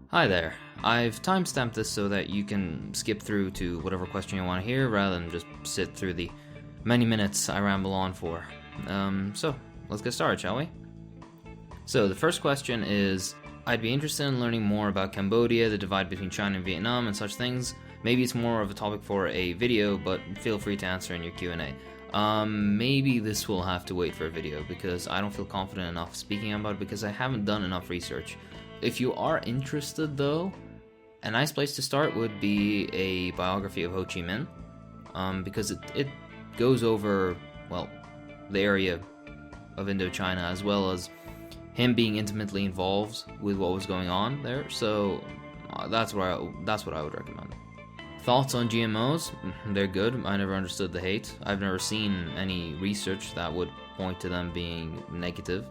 Hi there. I've timestamped this so that you can skip through to whatever question you want to hear rather than just sit through the many minutes I ramble on for. So, let's get started, shall we? So, the first question is, I'd be interested in learning more about Cambodia, the divide between China and Vietnam, and such things. Maybe it's more of a topic for a video, but feel free to answer in your Q&A. Maybe this will have to wait for a video because I don't feel confident enough speaking about it because I haven't done enough research. If you are interested though, a nice place to start would be a biography of Ho Chi Minh, because it goes over, well, the area of Indochina as well as him being intimately involved with what was going on there, so that's what I would recommend. Thoughts on GMOs? They're good. I never understood the hate. I've never seen any research that would point to them being negative.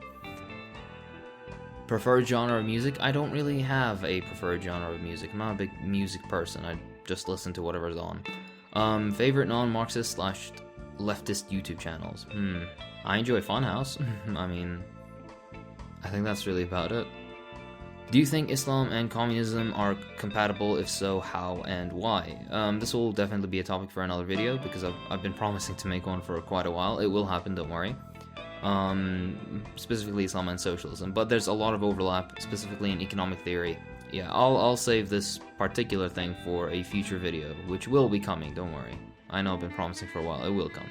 Preferred genre of music? I don't really have a preferred genre of music. I'm not a big music person. I just listen to whatever's on. Favorite non-Marxist / leftist YouTube channels? I enjoy Funhouse. I mean, I think that's really about it. Do you think Islam and communism are compatible? If so, how and why? This will definitely be a topic for another video because I've been promising to make one for quite a while. It will happen, don't worry. Specifically Islam and socialism, but there's a lot of overlap, specifically in economic theory. Yeah, I'll save this particular thing for a future video, which will be coming, don't worry. I know I've been promising for a while, it will come.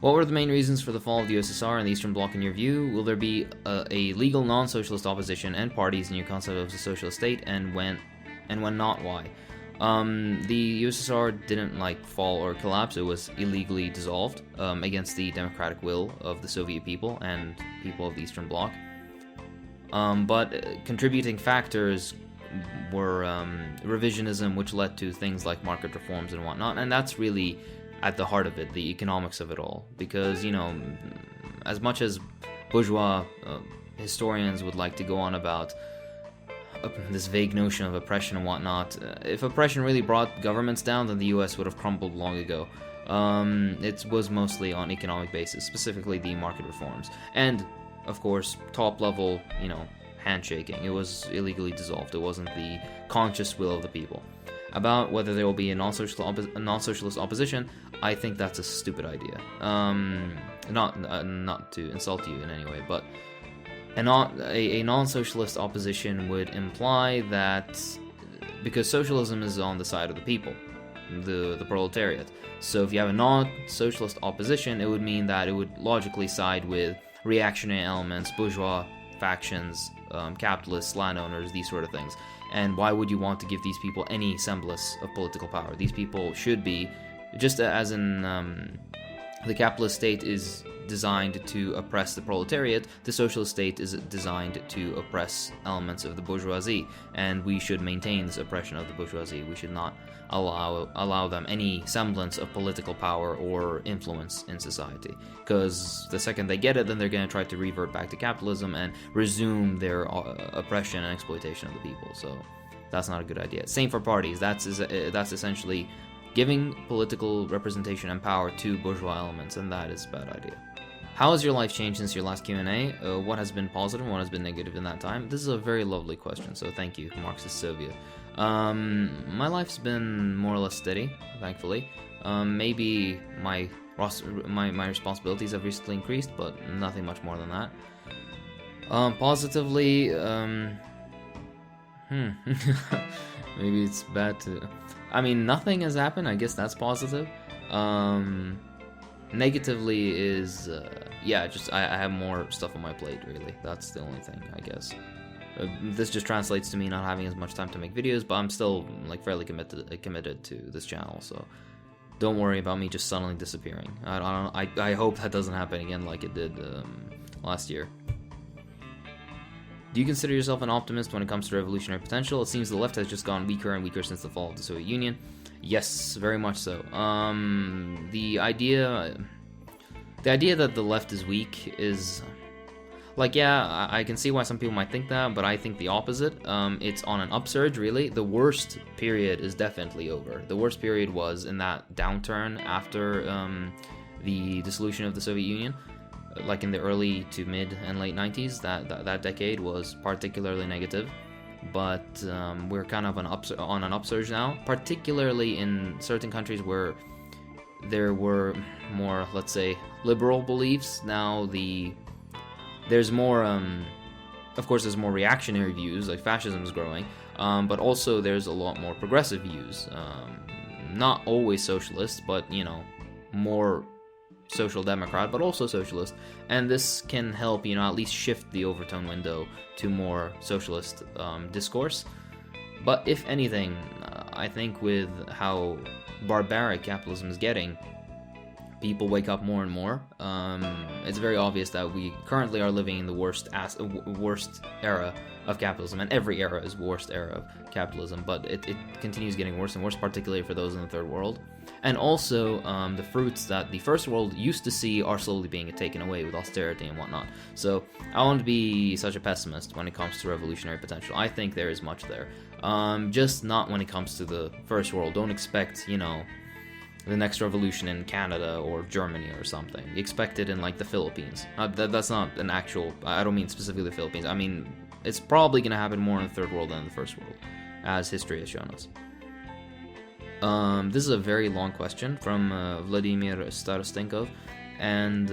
What were the main reasons for the fall of the USSR and the Eastern Bloc in your view? Will there be a legal non-socialist opposition and parties in your concept of the socialist state, and when not, why? The USSR didn't fall or collapse, it was illegally dissolved against the democratic will of the Soviet people and people of the Eastern Bloc. But contributing factors were revisionism, which led to things like market reforms and whatnot, and that's really at the heart of it, the economics of it all. Because, as much as bourgeois historians would like to go on about this vague notion of oppression and whatnot, if oppression really brought governments down, then the US would have crumbled long ago. It was mostly on economic basis, specifically the market reforms. And, of course, top level, handshaking. It was illegally dissolved. It wasn't the conscious will of the people. About whether there will be a non-socialist opposition, I think that's a stupid idea. Not to insult you in any way, but a non-socialist opposition would imply that, because socialism is on the side of the people, the proletariat. So if you have a non-socialist opposition, it would mean that it would logically side with reactionary elements, bourgeois factions, capitalists, landowners, these sort of things. And why would you want to give these people any semblance of political power? These people should be, just as in the capitalist state is designed to oppress the proletariat, the socialist state is designed to oppress elements of the bourgeoisie, and we should maintain this oppression of the bourgeoisie. We should not allow them any semblance of political power or influence in society, because the second they get it, then they're going to try to revert back to capitalism and resume their oppression and exploitation of the people. So that's not a good idea. Same for parties. That's essentially giving political representation and power to bourgeois elements, and that is a bad idea. How has your life changed since your last Q&A? What has been positive and what has been negative in that time? This is a very lovely question, so thank you, Marxist Soviet. My life's been more or less steady, thankfully. Maybe my responsibilities have recently increased, but nothing much more than that. Positively, maybe it's bad to... nothing has happened. I guess that's positive. Negatively is, I have more stuff on my plate, really. That's the only thing, I guess. This just translates to me not having as much time to make videos, but I'm still, fairly committed to this channel, so don't worry about me just suddenly disappearing. I hope that doesn't happen again like it did last year. Do you consider yourself an optimist when it comes to revolutionary potential? It seems the left has just gotten weaker and weaker since the fall of the Soviet Union. Yes, very much so. The idea that the left is weak is, I can see why some people might think that, but I think the opposite. It's on an upsurge, really. The worst period is definitely over. The worst period was in that downturn after the dissolution of the Soviet Union. like in the early to mid and late 90s, that decade was particularly negative. But we're kind of on an upsurge now, particularly in certain countries where there were more, let's say, liberal beliefs. Now there's more, of course, there's more reactionary views, like fascism is growing, but also there's a lot more progressive views. Not always socialist, but, you know, more social democrat, but also socialist. And this can help, you know, at least shift the overtone window to more socialist discourse. But if anything, I think with how barbaric capitalism is getting, people wake up more and more. It's very obvious that we currently are living in the worst era of capitalism, and every era is the worst era of capitalism, but it continues getting worse and worse, particularly for those in the third world. And also, the fruits that the first world used to see are slowly being taken away with austerity and whatnot. So I won't be such a pessimist when it comes to revolutionary potential. I think there is much there. Just not when it comes to the first world. Don't expect, you know, the next revolution in Canada or Germany or something. Expect it in, like, the Philippines. That's not an actual... I don't mean specifically the Philippines. I mean, it's probably going to happen more in the third world than in the first world, as history has shown us. This is a very long question from Vladimir Starostenkov, and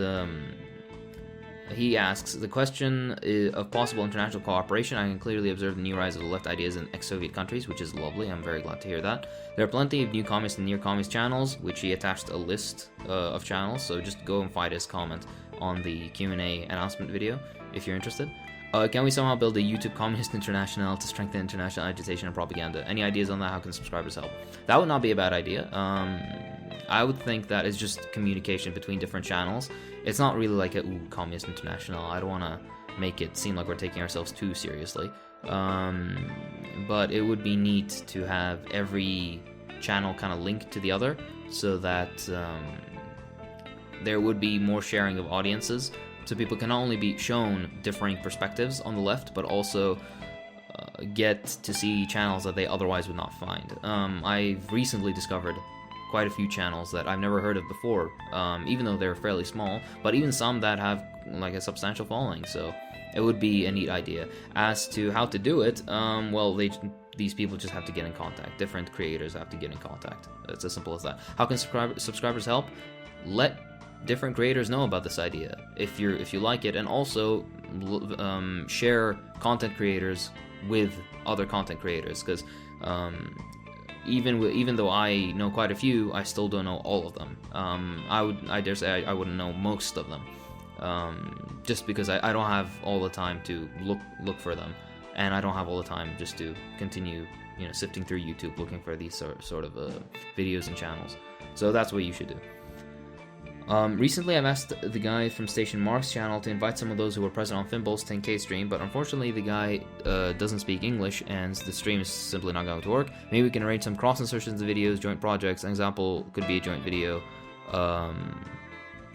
he asks, the question of possible international cooperation. I can clearly observe the new rise of the left ideas in ex-Soviet countries, which is lovely. I'm very glad to hear that. There are plenty of new communist and near-communist channels, which he attached a list of channels, so just go and find his comment on the Q&A announcement video if you're interested. Can we somehow build a YouTube Communist International to strengthen international agitation and propaganda? Any ideas on that? How can subscribers help? That would not be a bad idea. I would think that it's just communication between different channels. It's not really like a Communist International. I don't want to make it seem like we're taking ourselves too seriously. But it would be neat to have every channel kind of linked to the other, so that there would be more sharing of audiences. So people can not only be shown differing perspectives on the left, but also get to see channels that they otherwise would not find. I've recently discovered quite a few channels that I've never heard of before, even though they're fairly small, but even some that have, like, a substantial following, so it would be a neat idea. As to how to do it, well, these people just have to get in contact. Different creators have to get in contact. It's as simple as that. How can subscribers help? Let different creators know about this idea if you like it, and also share content creators with other content creators, because even though I know quite a few, I still don't know all of them. I dare say I wouldn't know most of them, just because I don't have all the time to look for them, and I don't have all the time just to continue, you know, sifting through YouTube looking for these sort of videos and channels. So that's what you should do. Recently I've asked the guy from Station Mark's channel to invite some of those who were present on Finbol's 10k stream, but unfortunately the guy doesn't speak English and the stream is simply not going to work. Maybe we can arrange some cross insertions of videos, joint projects. An example could be a joint video.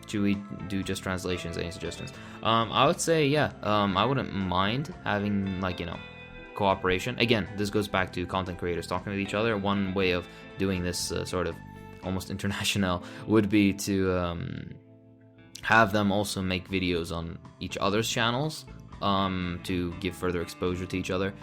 Should we do just translations? Any suggestions? I would say, yeah, I wouldn't mind having, like, you know, cooperation. Again, this goes back to content creators talking with each other. One way of doing this sort of almost international would be to have them also make videos on each other's channels to give further exposure to each other.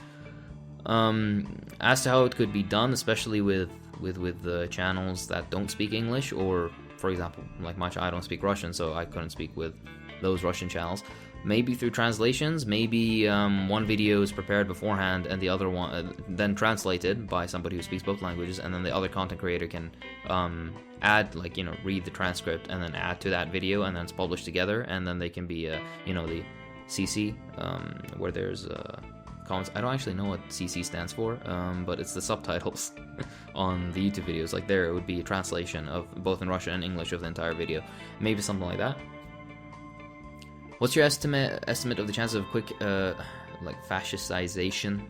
As to how it could be done, especially with the channels that don't speak English, or for example, like I don't speak Russian, so I couldn't speak with those Russian channels. Maybe through translations, maybe one video is prepared beforehand and the other one then translated by somebody who speaks both languages, and then the other content creator can add, like, you know, read the transcript and then add to that video, and then it's published together, and then they can be, you know, the CC, where there's comments. I don't actually know what CC stands for, but it's the subtitles on the YouTube videos. Like, there it would be a translation of both in Russian and English of the entire video. Maybe something like that. What's your estimate of the chances of quick, like, fascistization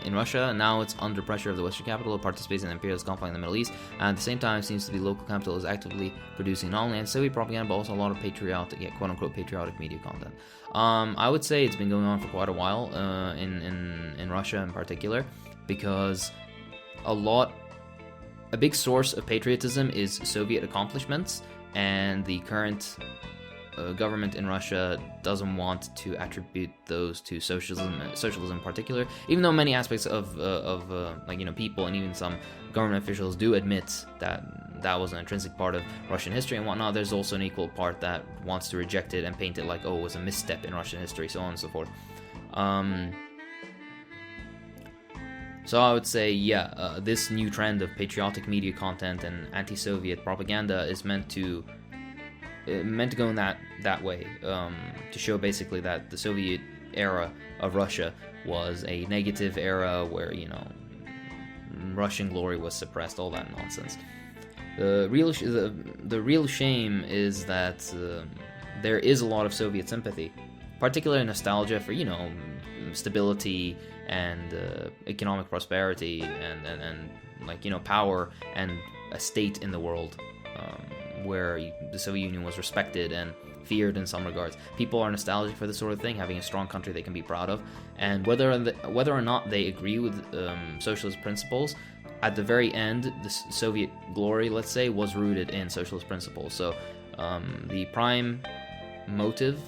in Russia? Now it's under pressure of the Western capital, participates in imperialist conflict in the Middle East, and at the same time seems to be local capital is actively producing not only anti-Soviet propaganda, but also a lot of patriotic, quote-unquote patriotic media content. I would say it's been going on for quite a while in Russia in particular, because a big source of patriotism is Soviet accomplishments, and the current government in Russia doesn't want to attribute those to socialism in particular, even though many aspects of people and even some government officials do admit that was an intrinsic part of Russian history and whatnot. There's also an equal part that wants to reject it and paint it like, oh, it was a misstep in Russian history, so on and so forth. So I would say, this new trend of patriotic media content and anti-Soviet propaganda is meant to go in that way, to show basically that the Soviet era of Russia was a negative era where, Russian glory was suppressed, all that nonsense. The real shame is that there is a lot of Soviet sympathy, particularly nostalgia for, stability and economic prosperity and power and a state in the world where the Soviet Union was respected and feared in some regards. People are nostalgic for this sort of thing, having a strong country they can be proud of, and whether or not they agree with socialist principles, at the very end, the Soviet glory, let's say, was rooted in socialist principles. So the prime motive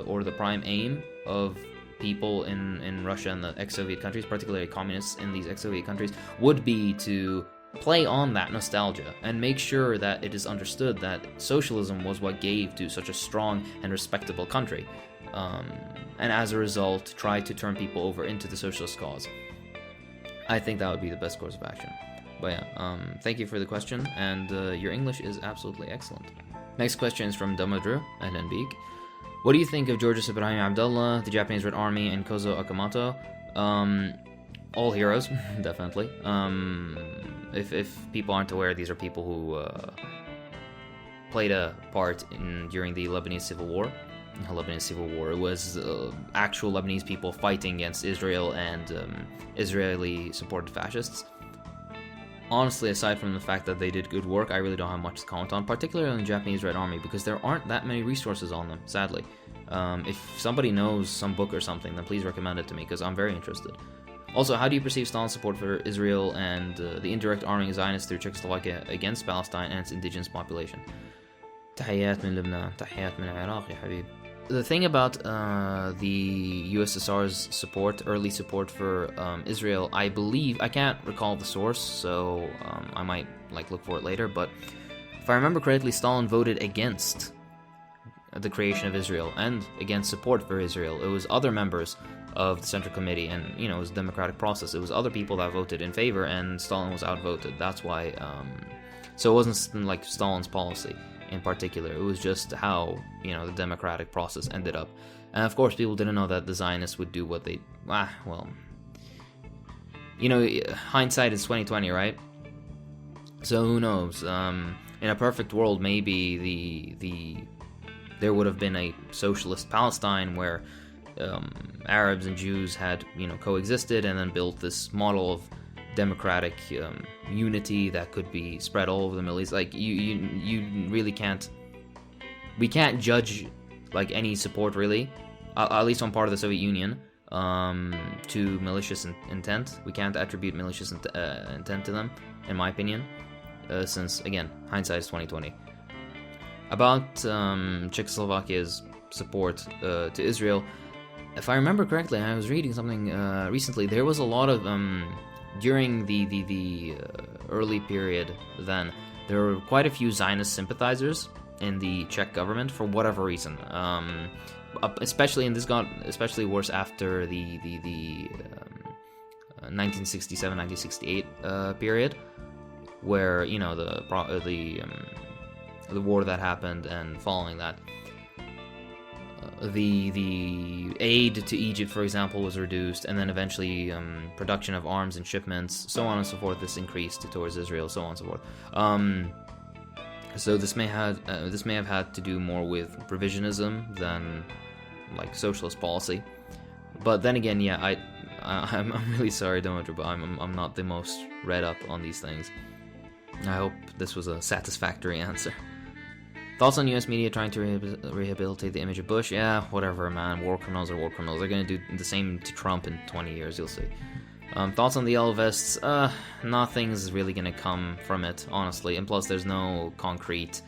or the prime aim of people in Russia and the ex-Soviet countries, particularly communists in these ex-Soviet countries, would be to play on that nostalgia and make sure that it is understood that socialism was what gave to such a strong and respectable country, and as a result try to turn people over into the socialist cause. I think that would be the best course of action. But yeah, thank you for the question, and your English is absolutely excellent. Next question is from Damadru and Enbeek. What do you think of Georges Ibrahim Abdullah, the Japanese Red Army, and Kozo Akamoto? All heroes, definitely. If people aren't aware, these are people who played a part during the Lebanese Civil War. It was actual Lebanese people fighting against Israel and Israeli-supported fascists. Honestly, aside from the fact that they did good work, I really don't have much to comment on, particularly on the Japanese Red Army, because there aren't that many resources on them, sadly. If somebody knows some book or something, then please recommend it to me, because I'm very interested. Also, how do you perceive Stalin's support for Israel and the indirect arming Zionists through Czechoslovakia against Palestine and its indigenous population? تحيات من لبنان, تحيات من العراق يا حبيب. The thing about the USSR's early support for Israel, I believe, I can't recall the source, so I might look for it later, but if I remember correctly, Stalin voted against the creation of Israel and against support for Israel. It was other members of the Central Committee, and it was a democratic process. It was other people that voted in favor, and Stalin was outvoted. That's why, so it wasn't Stalin's policy in particular. It was just how, the democratic process ended up. And of course, people didn't know that the Zionists would do what they, hindsight is 2020, right? So who knows? In a perfect world, maybe there would have been a socialist Palestine where Arabs and Jews had, coexisted and then built this model of democratic unity that could be spread all over the Middle East. You really can't. We can't judge any support really, at least on part of the Soviet Union, to malicious intent. We can't attribute malicious intent to them, in my opinion, since again, hindsight is 2020. About Czechoslovakia's support to Israel, if I remember correctly, I was reading something recently. There was a lot of during the early period. Then there were quite a few Zionist sympathizers in the Czech government for whatever reason. Especially, and this got especially worse after the 1967-1968 period, where the war that happened, and following that, the aid to Egypt, for example, was reduced, and then eventually production of arms and shipments, so on and so forth, this increased towards Israel, so on and so forth. So this may have had to do more with provisionism than socialist policy. But then again, I'm really sorry, Dimitri, but I'm not the most read up on these things. I hope this was a satisfactory answer. Thoughts on U.S. media trying to rehabilitate the image of Bush? Yeah, whatever, man. War criminals are war criminals. They're going to do the same to Trump in 20 years, you'll see. Thoughts on the yellow vests? Nothing's really going to come from it, honestly. And plus, there's no concrete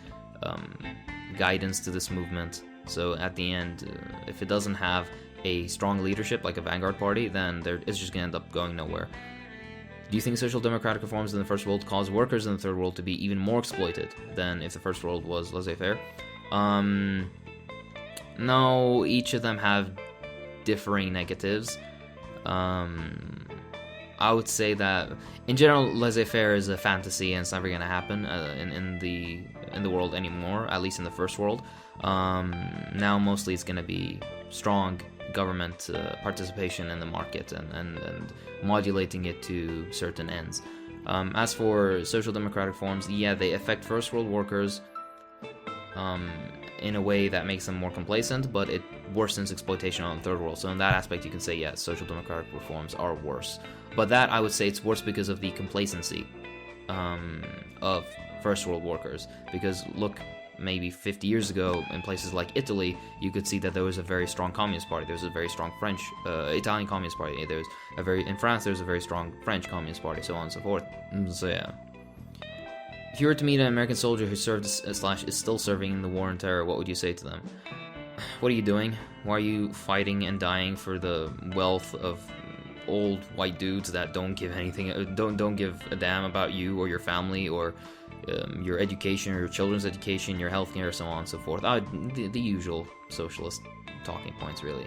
guidance to this movement. So at the end, if it doesn't have a strong leadership like a vanguard party, then it's just going to end up going nowhere. Do you think social democratic reforms in the first world cause workers in the third world to be even more exploited than if the first world was laissez-faire? No, each of them have differing negatives. I would say that in general, laissez-faire is a fantasy and it's never going to happen in the world anymore, at least in the first world. Now mostly it's going to be strong government participation in the market and modulating it to certain ends. As for social democratic forms, yeah, they affect first world workers in a way that makes them more complacent, but it worsens exploitation on the third world. So in that aspect, you can say, yes, social democratic reforms are worse. But that, I would say, it's worse because of the complacency of first world workers. Because look, maybe 50 years ago, in places like Italy, you could see that there was a very strong communist party. There was a very strong Italian communist party. In France, there was a very strong French communist party, so on and so forth. So yeah. If you were to meet an American soldier who served / is still serving in the war on terror, what would you say to them? What are you doing? Why are you fighting and dying for the wealth of old white dudes that don't give anything, don't give a damn about you or your family or your education or your children's education, your healthcare, so on and so forth? The usual socialist talking points, really.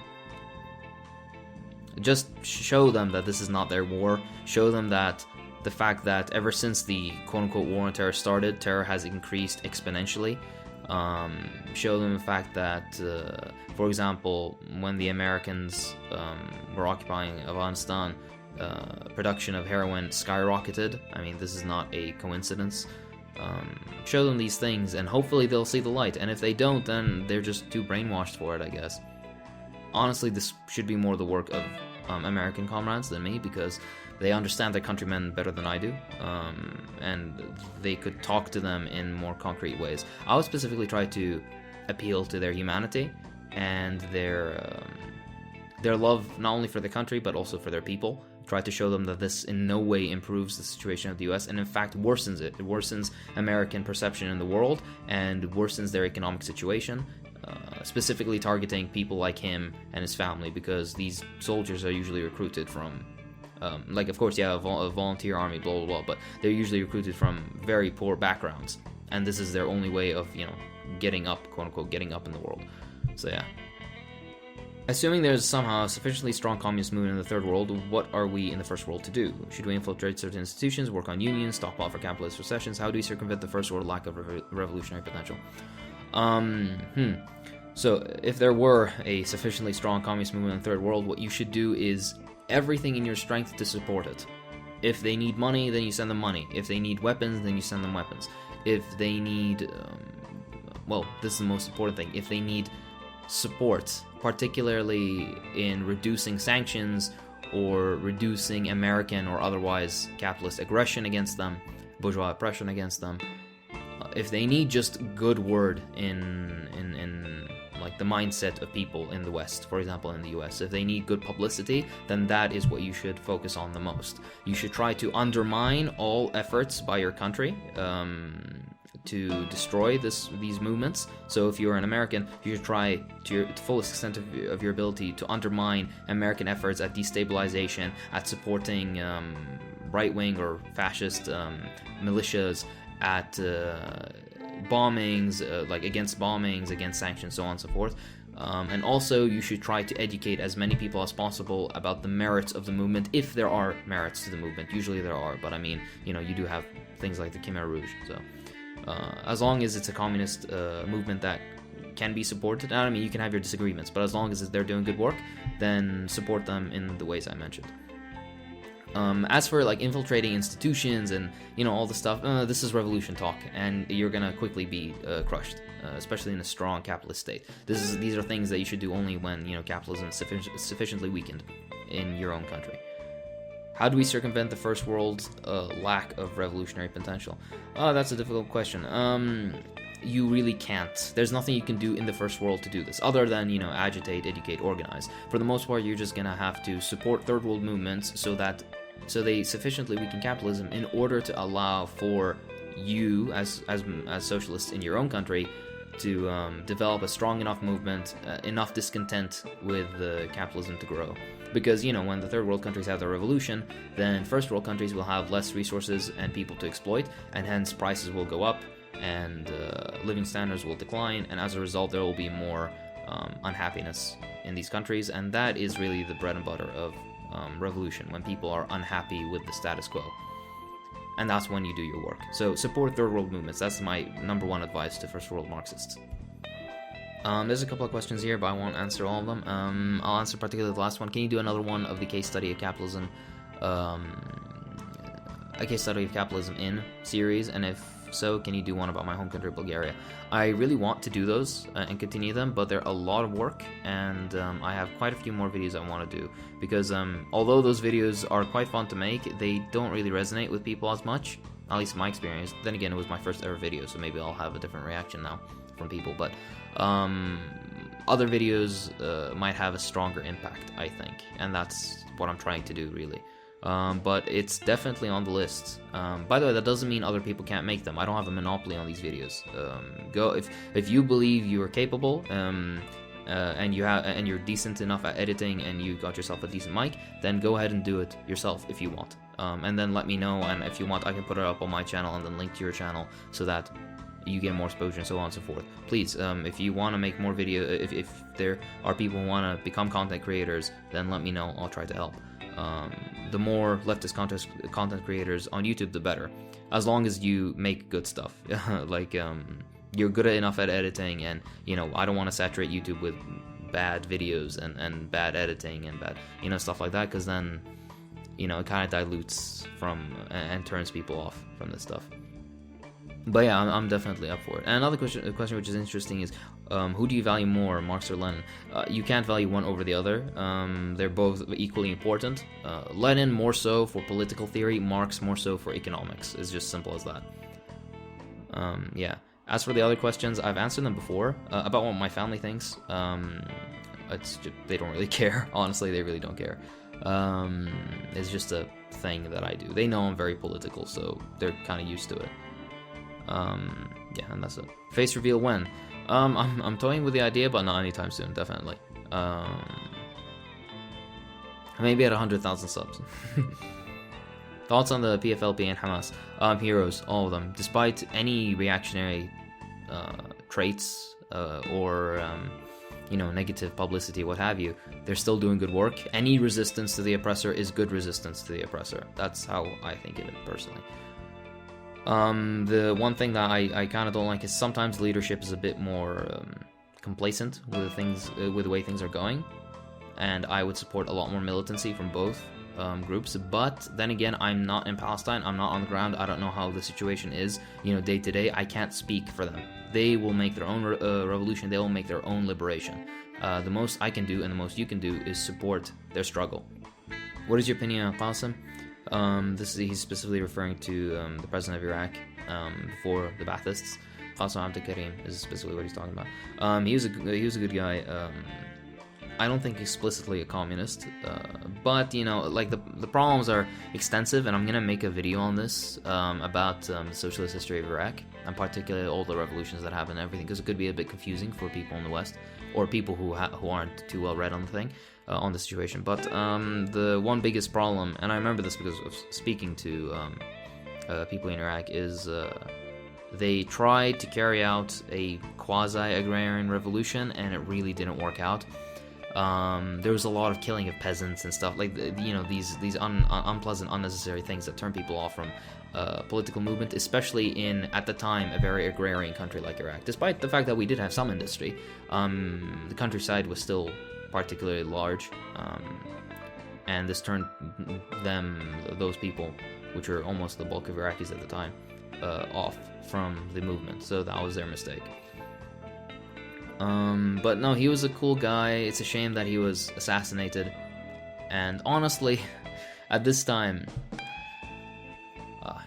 Just show them that this is not their war. Show them that the fact that ever since the quote-unquote war on terror started, terror has increased exponentially. Show them the fact that, for example, when the Americans were occupying Afghanistan, production of heroin skyrocketed. I mean, this is not a coincidence. Show them these things, and hopefully they'll see the light. And if they don't, then they're just too brainwashed for it, I guess. Honestly, this should be more the work of American comrades than me, because they understand their countrymen better than I do, and they could talk to them in more concrete ways. I would specifically try to appeal to their humanity and their love not only for the country but also for their people. Try to show them that this in no way improves the situation of the US, and in fact worsens it. It worsens American perception in the world and worsens their economic situation, specifically targeting people like him and his family, because these soldiers are usually recruited from of course, yeah, a volunteer army, blah, blah, blah, but they're usually recruited from very poor backgrounds, and this is their only way of, getting up, quote-unquote, getting up in the world. So, yeah. Assuming there's somehow a sufficiently strong communist movement in the third world, what are we in the first world to do? Should we infiltrate certain institutions, work on unions, stockpile for capitalist recessions? How do we circumvent the first world lack of revolutionary potential? So, if there were a sufficiently strong communist movement in the third world, what you should do is everything in your strength to support it. If they need money, then you send them money. If they need weapons, then you send them weapons. If they need, this is the most important thing. If they need support, particularly in reducing sanctions or reducing American or otherwise capitalist aggression against them, bourgeois oppression against them, if they need just good word in like the mindset of people in the West, for example in the US, if they need good publicity, then that is what you should focus on the most. You should try to undermine all efforts by your country to destroy these movements. So if you're an American, you should try to the fullest extent of your ability to undermine American efforts at destabilization, at supporting right-wing or fascist militias, at bombings, against bombings, against sanctions, so on and so forth. And also, you should try to educate as many people as possible about the merits of the movement, if there are merits to the movement. Usually there are, but I mean, you do have things like the Khmer Rouge. So, as long as it's a communist movement that can be supported, I mean, you can have your disagreements, but as long as they're doing good work, then support them in the ways I mentioned. As for infiltrating institutions and all the stuff, this is revolution talk, and you're gonna quickly be crushed, especially in a strong capitalist state. These are things that you should do only when capitalism is sufficiently weakened in your own country. How do we circumvent the first world's lack of revolutionary potential? That's a difficult question. You really can't. There's nothing you can do in the first world to do this, other than, agitate, educate, organize. For the most part, you're just gonna have to support third world movements so they sufficiently weaken capitalism in order to allow for you, as socialists in your own country, develop a strong enough movement, enough discontent with capitalism to grow. Because, you know, when the third world countries have their revolution, then first world countries will have less resources and people to exploit, and hence prices will go up, and living standards will decline, and as a result there will be more unhappiness in these countries, and that is really the bread and butter of revolution, when people are unhappy with the status quo. And that's when you do your work. So support third world movements. That's my number one advice to first world Marxists. There's a couple of questions here, but I won't answer all of them. I'll answer particularly the last one. Can you do another one of the case study of capitalism, a case study of capitalism in series? And if so, can you do one about my home country, Bulgaria? I really want to do those and continue them, but they're a lot of work, and I have quite a few more videos I want to do, because although those videos are quite fun to make, they don't really resonate with people as much, at least in my experience. Then again, it was my first ever video, so maybe I'll have a different reaction now from people, but other videos might have a stronger impact, I think, and that's what I'm trying to do, really. But it's definitely on the list. By the way, that doesn't mean other people can't make them. I don't have a monopoly on these videos. Go if you believe you are capable, and you're decent enough at editing, and you got yourself a decent mic, then go ahead and do it yourself if you want. And then let me know, and if you want, I can put it up on my channel and then link to your channel so that you get more exposure and so on and so forth. Please, if you want to make more video, if there are people who want to become content creators, then let me know. I'll try to help. The more leftist content creators on YouTube, the better, as long as you make good stuff. Like you're good enough at editing, and you know, I don't want to saturate YouTube with bad videos and bad editing and bad, you know, stuff like that, because then, you know, it kind of dilutes from and turns people off from this stuff. But yeah, I'm definitely up for it. And another question which is interesting is, who do you value more, Marx or Lenin? You can't value one over the other. They're both equally important. Lenin more so for political theory, Marx more so for economics. It's just simple as that. Yeah. As for the other questions, I've answered them before about what my family thinks. It's just, they don't really care. Honestly, they really don't care. It's just a thing that I do. They know I'm very political, so they're kind of used to it. Yeah, and that's it. Face reveal when? I'm toying with the idea, but not anytime soon, definitely. Maybe at 100,000 subs. Thoughts on the PFLP and Hamas? Heroes, all of them. Despite any reactionary traits or you know, negative publicity, what have you, they're still doing good work. Any resistance to the oppressor is good resistance to the oppressor. That's how I think of it personally. The one thing that I kind of don't like is sometimes leadership is a bit more complacent with the way things are going, and I would support a lot more militancy from both groups. But then again, I'm not in Palestine, I'm not on the ground, I don't know how the situation is, you know, day to day. I can't speak for them. They will make their own revolution, they will make their own liberation. The most I can do and the most you can do is support their struggle. What is your opinion on Qasim? He's specifically referring to the president of Iraq before the Baathists. Qasim Abdul Karim is specifically what he's talking about. He was a good guy. I don't think explicitly a communist, but you know, like the problems are extensive, and I'm gonna make a video on this about the socialist history of Iraq, and particularly all the revolutions that happened and everything, because it could be a bit confusing for people in the West or people who aren't too well read on the thing. On the situation. But the one biggest problem, and I remember this because of speaking to people in Iraq, is they tried to carry out a quasi-agrarian revolution, and it really didn't work out. There was a lot of killing of peasants and stuff, like, you know, these unpleasant, unnecessary things that turn people off from political movement, especially in, at the time, a very agrarian country like Iraq. Despite the fact that we did have some industry, the countryside was still particularly large, and this turned those people, which were almost the bulk of Iraqis at the time, off from the movement, so that was their mistake. But no, he was a cool guy. It's a shame that he was assassinated, and honestly, at this time,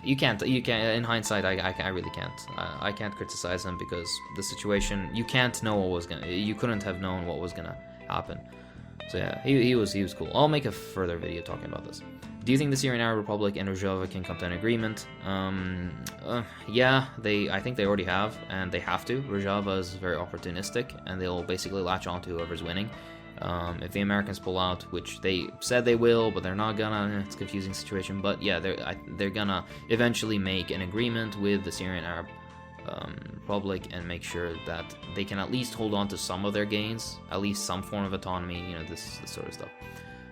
you can't, in hindsight, I really can't. I can't criticize him, because the situation, you can't know what was you couldn't have known what was gonna happen. So yeah, he was cool. I'll make a further video talking about this. Do you think the Syrian Arab Republic and Rojava can come to an agreement? Yeah, I think they already have, and they have to. Rojava is very opportunistic, and they'll basically latch on to whoever's winning. If the Americans pull out, which they said they will, but they're not gonna, it's a confusing situation. But yeah, they're gonna eventually make an agreement with the Syrian Arab Republic and make sure that they can at least hold on to some of their gains, at least some form of autonomy, you know, this sort of stuff.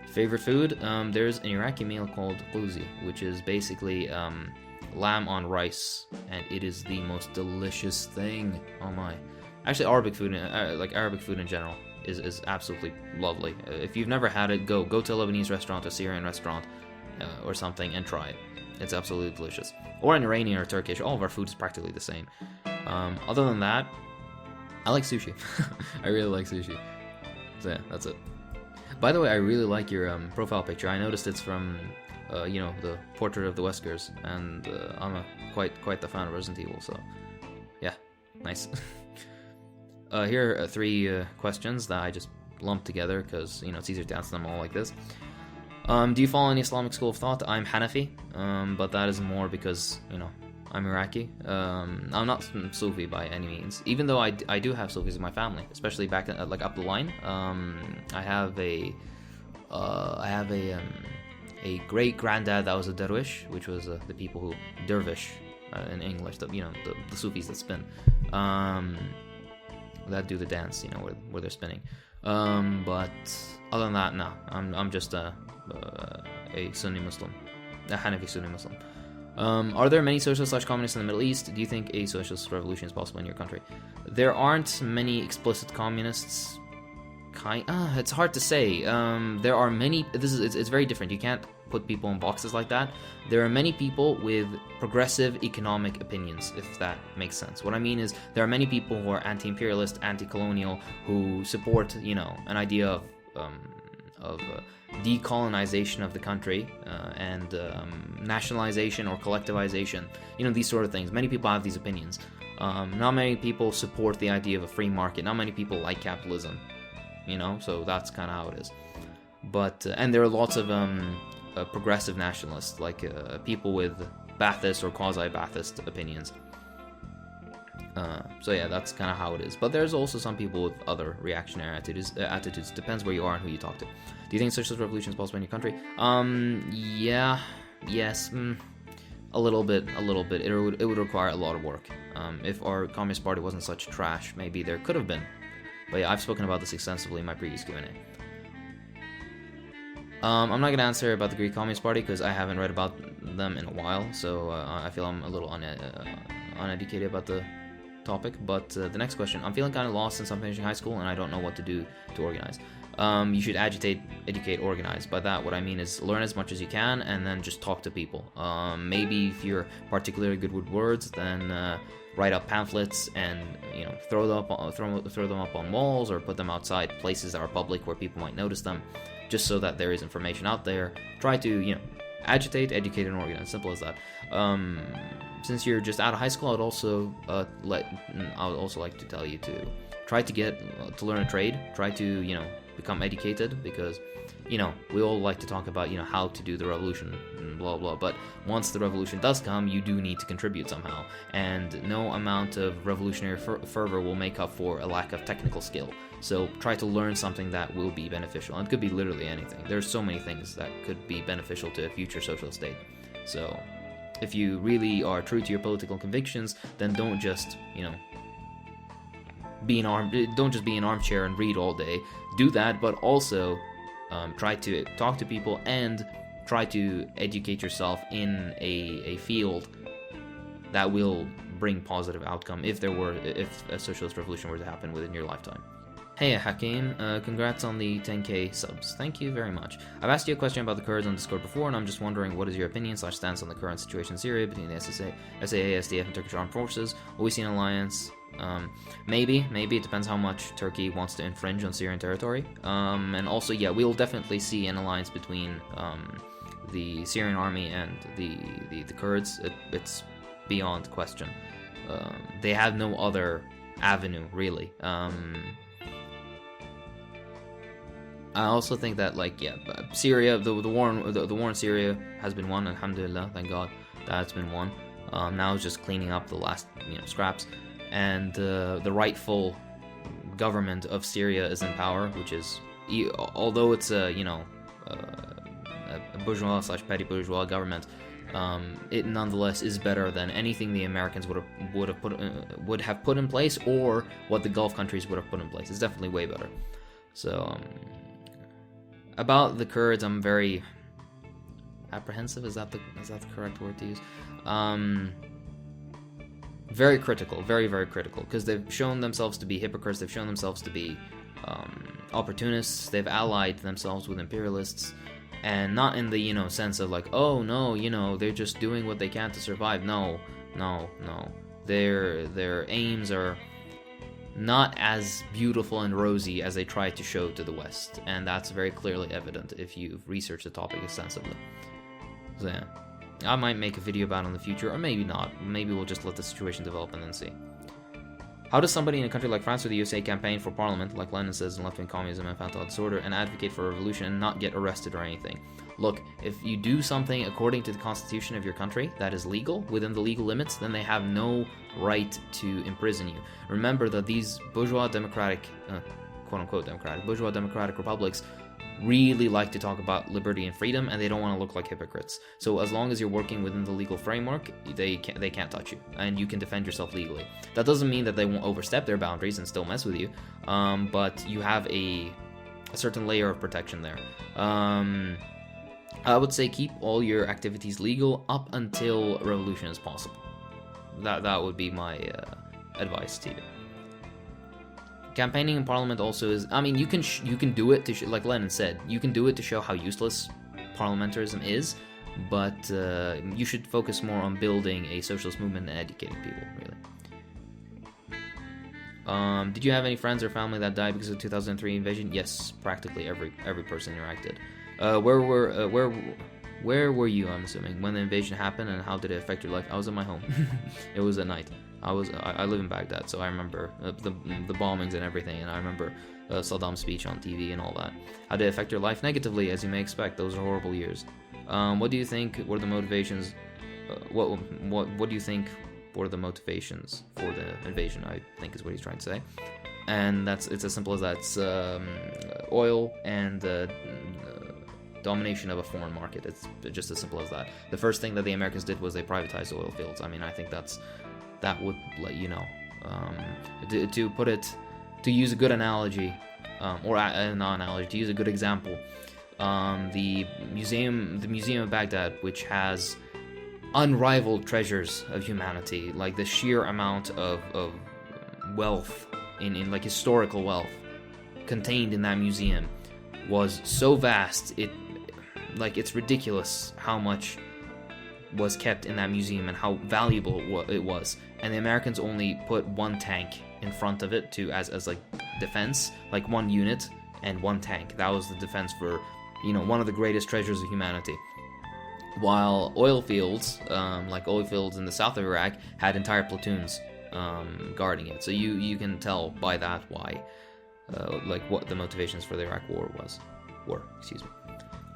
Favorite food? There's an Iraqi meal called quzi, which is basically lamb on rice, and it is the most delicious thing. Oh my! Actually, Arabic food, like Arabic food in general, is absolutely lovely. If you've never had it, go to a Lebanese restaurant, a Syrian restaurant, or something, and try it. It's absolutely delicious. Or an Iranian or Turkish. All of our food is practically the same. Other than that, I like sushi. I really like sushi. So yeah, that's it. By the way, I really like your profile picture. I noticed it's from, you know, the Portrait of the Weskers, and I'm quite the fan of Resident Evil. So, yeah, nice. Here are 3 questions that I just lumped together because, you know, it's easier to answer them all like this. Do you follow any Islamic school of thought? I'm Hanafi, but that is more because, you know, I'm Iraqi. I'm not Sufi by any means, even though I do have Sufis in my family, especially back like up the line. I have a great granddad that was a dervish, which was the people who dervish in English, you know, the Sufis that spin, that do the dance, you know, where they're spinning. But other than that, no, I'm just a Sunni Muslim, a Hanafi Sunni Muslim. Are there many socialists/communists in the Middle East? Do you think a socialist revolution is possible in your country? There aren't many explicit communists. It's hard to say. There are many. It's very different. You can't put people in boxes like that. There are many people with progressive economic opinions, if that makes sense. What I mean is there are many people who are anti-imperialist, anti-colonial, who support, you know, an idea of decolonization of the country and nationalization or collectivization, you know, these sort of things. Many people have these opinions. Not many people support the idea of a free market. Not many people like capitalism, you know, so that's kind of how it is. But and there are lots of progressive nationalists, like people with Ba'athist or quasi-Ba'athist opinions. So yeah, that's kind of how it is. But there's also some people with other reactionary attitudes. Depends where you are and who you talk to. Do you think socialist revolution is possible in your country? Yeah, yes, a little bit. It would require a lot of work. If our Communist Party wasn't such trash, maybe there could have been. But yeah, I've spoken about this extensively in my previous Q&A. I'm not going to answer about the Greek Communist Party because I haven't read about them in a while, so I feel I'm a little uneducated about the topic. But the next question, I'm feeling kind of lost since I'm finishing high school and I don't know what to do to organize. You should agitate, educate, organize. By that, what I mean is learn as much as you can and then just talk to people. Maybe if you're particularly good with words, then write up pamphlets and, you know, throw them up on walls or put them outside places that are public where people might notice them, just so that there is information out there. Try to, you know, agitate, educate, and organize. Simple as that. Since you're just out of high school, I would also like to tell you to try to learn a trade. Try to, you know, become educated, because, you know, we all like to talk about, you know, how to do the revolution and blah blah, but once the revolution does come, you do need to contribute somehow, and no amount of revolutionary fervor will make up for a lack of technical skill. So try to learn something that will be beneficial, and it could be literally anything. There's so many things that could be beneficial to a future socialist state. So if you really are true to your political convictions, then don't just, you know, don't just be in an armchair and read all day. Do that, but also try to talk to people and try to educate yourself in a field that will bring positive outcome if a socialist revolution were to happen within your lifetime. Hey Hakim, congrats on the 10k subs. Thank you very much. I've asked you a question about the Kurds on Discord before, and I'm just wondering, what is your opinion/stance on the current situation in Syria between the SAA, SDF, and Turkish armed forces? Will we see an alliance? Maybe it depends how much Turkey wants to infringe on Syrian territory. And also, yeah, we'll definitely see an alliance between the Syrian army and the Kurds. It's beyond question. They have no other avenue, really. I also think that, like, yeah, Syria, the war in Syria has been won, alhamdulillah, thank God, that's been won. Now it's just cleaning up the last, scraps, and the rightful government of Syria is in power, which is, although it's a bourgeois / petty bourgeois government, it nonetheless is better than anything the Americans would have put in place, or what the Gulf countries would have put in place. It's definitely way better. So about the Kurds, I'm very apprehensive. Is that the correct word to use? Very critical, very, very critical, because they've shown themselves to be hypocrites. They've shown themselves to be opportunists. They've allied themselves with imperialists, and not in the sense of like, oh no, they're just doing what they can to survive. No. Their aims are not as beautiful and rosy as they try to show to the West, and that's very clearly evident if you've researched the topic extensively. So yeah, I might make a video about it in the future, or maybe not. Maybe we'll just let the situation develop and then see. How does somebody in a country like France or the USA campaign for parliament, like Lenin says in left-wing communism and infantile disorder, and advocate for a revolution and not get arrested or anything? Look, if you do something according to the constitution of your country that is legal, within the legal limits, then they have no right to imprison you. Remember that these bourgeois democratic, quote-unquote democratic, bourgeois democratic republics really like to talk about liberty and freedom, and they don't want to look like hypocrites. So as long as you're working within the legal framework, they can't touch you, and you can defend yourself legally. That doesn't mean that they won't overstep their boundaries and still mess with you, but you have a certain layer of protection there. I would say keep all your activities legal up until a revolution is possible. That would be my advice to you. Campaigning in parliament also is, I mean, you can do it to like Lenin said, you can do it to show how useless parliamentarism is, but you should focus more on building a socialist movement and educating people, really. Did you have any friends or family that died because of the 2003 invasion? Yes, practically every person interacted. Where were you, I'm assuming, when the invasion happened, and how did it affect your life? I was at my home. It was at night. I live in Baghdad, so I remember the bombings and everything, and I remember Saddam's speech on TV and all that. How did it affect your life? Negatively, as you may expect. Those are horrible years. What do you think were the motivations? What do you think were the motivations for the invasion? I think is what he's trying to say, and it's as simple as that. It's oil and domination of a foreign market. It's just as simple as that. The first thing that the Americans did was they privatized oil fields. I mean, I think that would let you know. To put it, to use a good analogy, or not analogy, to use a good example, the museum of Baghdad, which has unrivaled treasures of humanity, like the sheer amount of wealth in like historical wealth contained in that museum was so vast, it's ridiculous how much was kept in that museum and how valuable it was. And the Americans only put one tank in front of it as like defense, like one unit and one tank. That was the defense for one of the greatest treasures of humanity. While oil fields, like oil fields in the south of Iraq, had entire platoons guarding it. So you can tell by that why, like what the motivations for the Iraq were. Excuse me.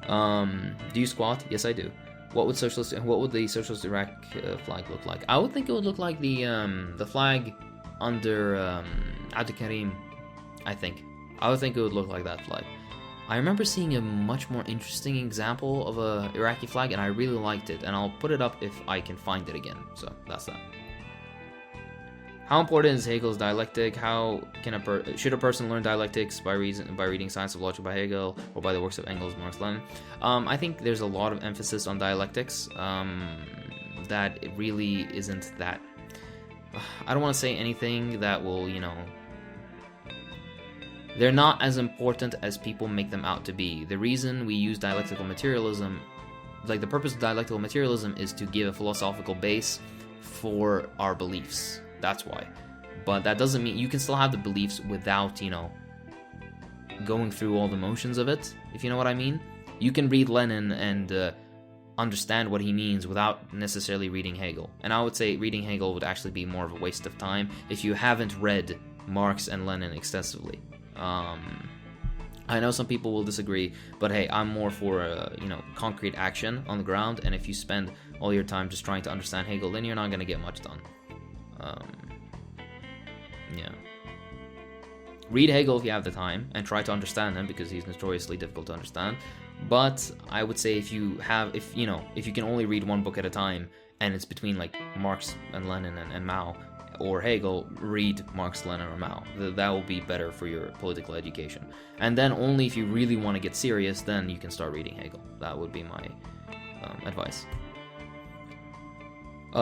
Do you squat? Yes, I do. What would the socialist Iraq flag look like? I would think it would look like the flag under Abdul Karim. I would think it would look like that flag. I remember seeing a much more interesting example of a Iraqi flag, and I really liked it. And I'll put it up if I can find it again. So that's that. How important is Hegel's dialectic? How should a person learn dialectics by reading Science of Logic by Hegel or by the works of Engels, Marx, Lenin? I think there's a lot of emphasis on dialectics that it really isn't that. I don't want to say anything that will, they're not as important as people make them out to be. The reason we use dialectical materialism, like the purpose of dialectical materialism, is to give a philosophical base for our beliefs. That's why. But that doesn't mean you can still have the beliefs without, going through all the motions of it, if you know what I mean. You can read Lenin and understand what he means without necessarily reading Hegel. And I would say reading Hegel would actually be more of a waste of time if you haven't read Marx and Lenin extensively. I know some people will disagree, but hey, I'm more for concrete action on the ground. And if you spend all your time just trying to understand Hegel, then you're not going to get much done. Yeah. Read Hegel if you have the time, and try to understand him, because he's notoriously difficult to understand. But I would say if you can only read one book at a time, and it's between like Marx and Lenin and Mao, or Hegel, read Marx, Lenin, or Mao. That will be better for your political education. And then only if you really want to get serious, then you can start reading Hegel. That would be my advice.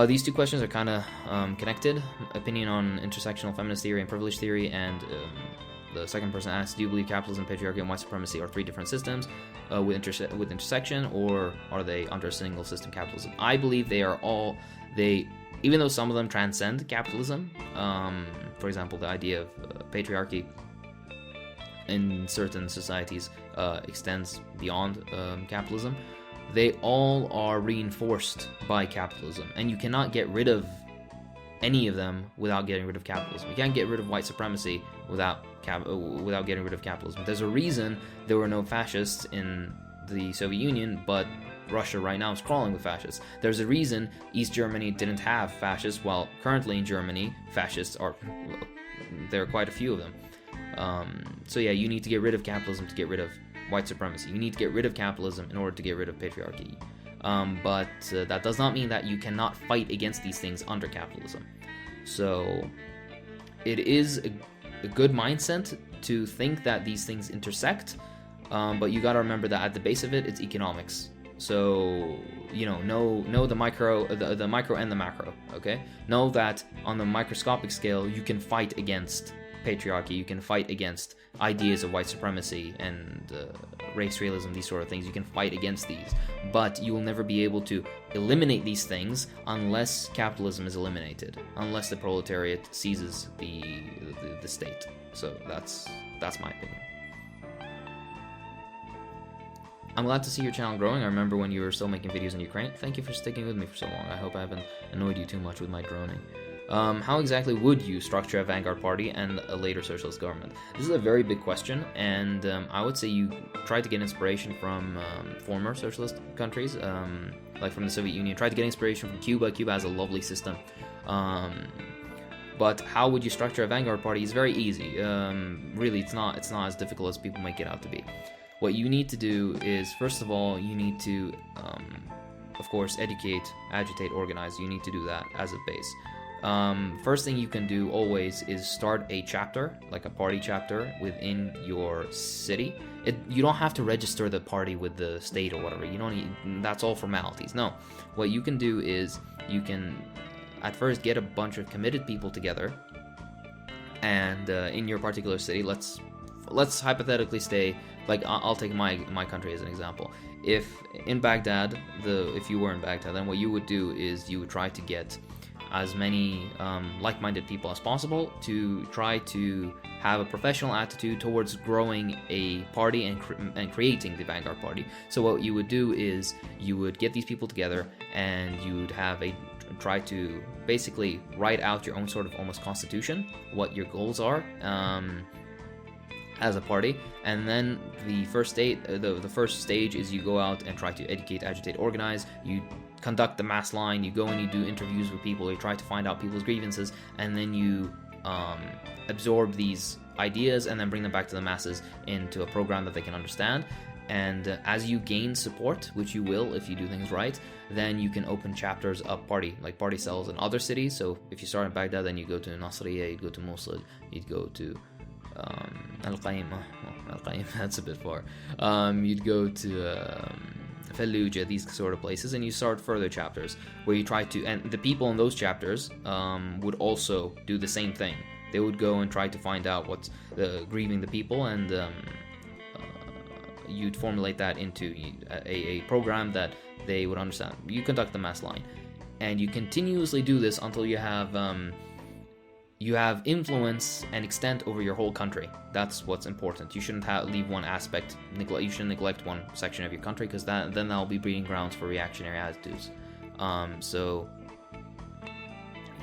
These two questions are kind of connected. Opinion on intersectional feminist theory and privilege theory, and the second person asks, do you believe capitalism, patriarchy, and white supremacy are three different systems with intersection, or are they under a single system capitalism? I believe even though some of them transcend capitalism, for example, the idea of patriarchy in certain societies extends beyond capitalism, they all are reinforced by capitalism, and you cannot get rid of any of them without getting rid of capitalism. You can't get rid of white supremacy without getting rid of capitalism. There's a reason there were no fascists in the Soviet Union, but Russia right now is crawling with fascists. There's a reason East Germany didn't have fascists, while currently in Germany, fascists there are quite a few of them. So yeah, you need to get rid of capitalism to get rid of white supremacy. You need to get rid of capitalism in order to get rid of patriarchy. But that does not mean that you cannot fight against these things under capitalism. So it is a good mindset to think that these things intersect, but you gotta remember that at the base of it, it's economics. So, know the micro and the macro, okay? Know that on the microscopic scale, you can fight against patriarchy, you can fight against ideas of white supremacy and race realism, these sort of things. You can fight against these, but you will never be able to eliminate these things unless capitalism is eliminated, unless the proletariat seizes the state. So that's my opinion. I'm glad to see your channel growing. I remember when you were still making videos in Ukraine. Thank you for sticking with me for so long. I hope I haven't annoyed you too much with my droning. How exactly would you structure a vanguard party and a later socialist government? This is a very big question, and I would say you try to get inspiration from former socialist countries, like from the Soviet Union. Try to get inspiration from Cuba. Cuba has a lovely system. But how would you structure a vanguard party is very easy. Really, it's not as difficult as people make it out to be. What you need to do is, first of all, you need to, of course, educate, agitate, organize. You need to do that as a base. First thing you can do always is start a chapter, like a party chapter within your city. You don't have to register the party with the state or whatever. You don't need, that's all formalities. No, what you can do is you can at first get a bunch of committed people together, and in your particular city, let's hypothetically say, like, I'll take my country as an example. If in Baghdad, if you were in Baghdad, then what you would do is you would try to get as many like-minded people as possible to try to have a professional attitude towards growing a party and creating the vanguard party. So what you would do is you would get these people together, and you would try to basically write out your own sort of almost constitution, what your goals are as a party. And then the first stage is you go out and try to educate, agitate, organize. You conduct the mass line, you go and you do interviews with people, you try to find out people's grievances, and then you absorb these ideas and then bring them back to the masses into a program that they can understand. And as you gain support, which you will if you do things right, then you can open chapters of party cells in other cities. So if you start in Baghdad, then you go to Nasiriyah, you'd go to Mosul, you'd go to Al-Qaim, that's a bit far. You'd go to Fallujah, these sort of places, and you start further chapters where you try to, and the people in those chapters would also do the same thing. They would go and try to find out what's grieving the people, and you'd formulate that into a program that they would understand. You conduct the mass line, and you continuously do this until you have influence and extent over your whole country. That's what's important. You shouldn't leave one aspect, you shouldn't neglect one section of your country, because then that'll be breeding grounds for reactionary attitudes. So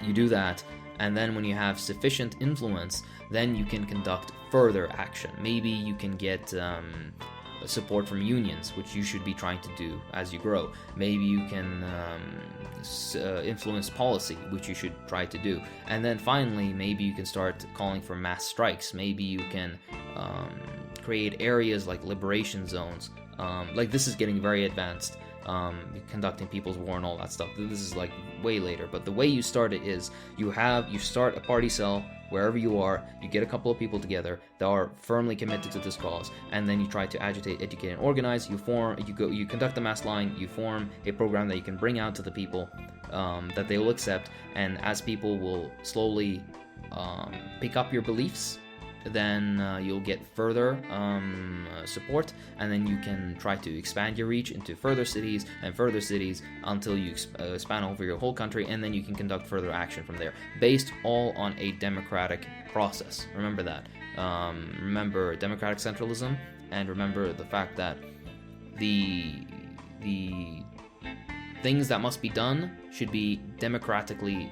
you do that, and then when you have sufficient influence, then you can conduct further action. Maybe you can get support from unions, which you should be trying to do as you grow. Maybe you can influence policy, which you should try to do. And then finally, maybe you can start calling for mass strikes. Maybe you can create areas like liberation zones. Like, this is getting very advanced, conducting people's war and all that stuff. This is like way later, but the way you start it is you start a party cell wherever you are, you get a couple of people together that are firmly committed to this cause, and then you try to agitate, educate, and organize. You conduct the mass line, you form a program that you can bring out to the people, that they will accept, and as people will slowly pick up your beliefs, then you'll get further support, and then you can try to expand your reach into further cities until you span over your whole country, and then you can conduct further action from there, based all on a democratic process. Remember that. Remember democratic centralism, and remember the fact that the things that must be done should be democratically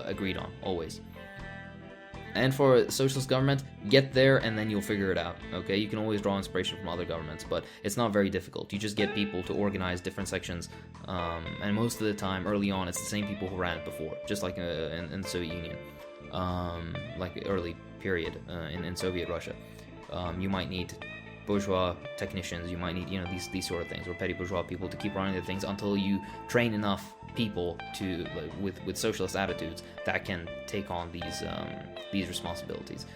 agreed on, always. And for a socialist government, get there and then you'll figure it out, okay? You can always draw inspiration from other governments, but it's not very difficult. You just get people to organize different sections, and most of the time, early on, it's the same people who ran it before, just like in the Soviet Union, like early period in Soviet Russia. You might need bourgeois technicians, you might need, these sort of things, or petty bourgeois people to keep running the things until you train enough people to with socialist attitudes that can take on these responsibilities.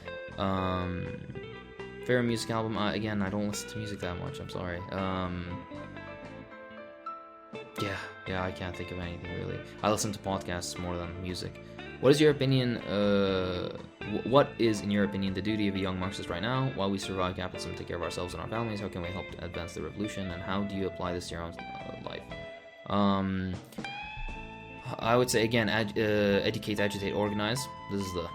Favorite music album? Again, I don't listen to music that much, I'm sorry. Yeah, I can't think of anything really. I listen to podcasts more than music. What is your opinion? What is, in your opinion, the duty of a young Marxist right now? While we survive capitalism and take care of ourselves and our families, how can we help to advance the revolution? And how do you apply this to your own life? I would say, again, educate, agitate, organize. This is the,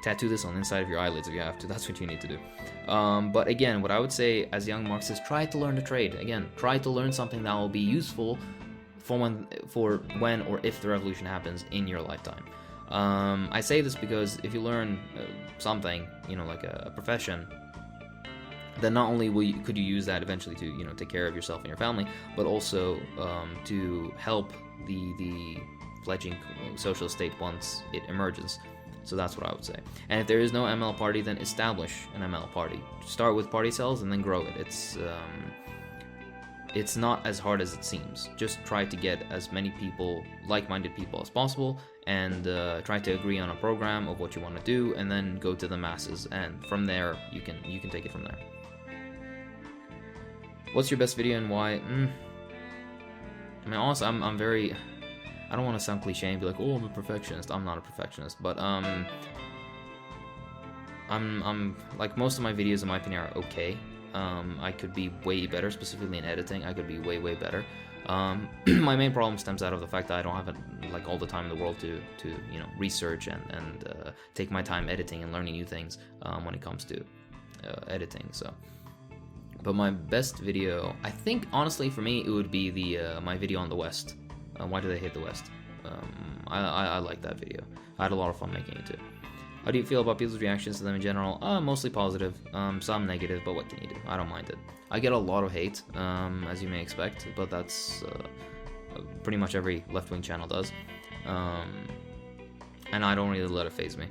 tattoo this on the inside of your eyelids if you have to. That's what you need to do. But again, what I would say as young Marxists, try to learn a trade. Again, try to learn something that will be useful for when or if the revolution happens in your lifetime. I say this because if you learn something, like a profession, then not only could you use that eventually to take care of yourself and your family, but also to help the fledgling socialist state once it emerges. So that's what I would say. And if there is no ML party, then establish an ML party. Start with party cells and then grow it. It's not as hard as it seems. Just try to get as many people, like-minded people as possible, and try to agree on a program of what you want to do, and then go to the masses. And from there, you can take it from there. What's your best video and why? I mean, honestly, I'm very... I don't want to sound cliche and be like, oh, I'm a perfectionist. I'm not a perfectionist, but I'm like, most of my videos, in my opinion, are okay. I could be way better, specifically in editing. I could be way better. My main problem stems out of the fact that I don't have like all the time in the world to research and take my time editing and learning new things when it comes to editing. So, but my best video, I think, honestly, for me, it would be my video on the West. Why do they hate the West? I like that video. I had a lot of fun making it too. How do you feel about people's reactions to them in general? Mostly positive, some negative, but what can you do? I don't mind it. I get a lot of hate, as you may expect, but that's pretty much every left-wing channel does. And I don't really let it faze me.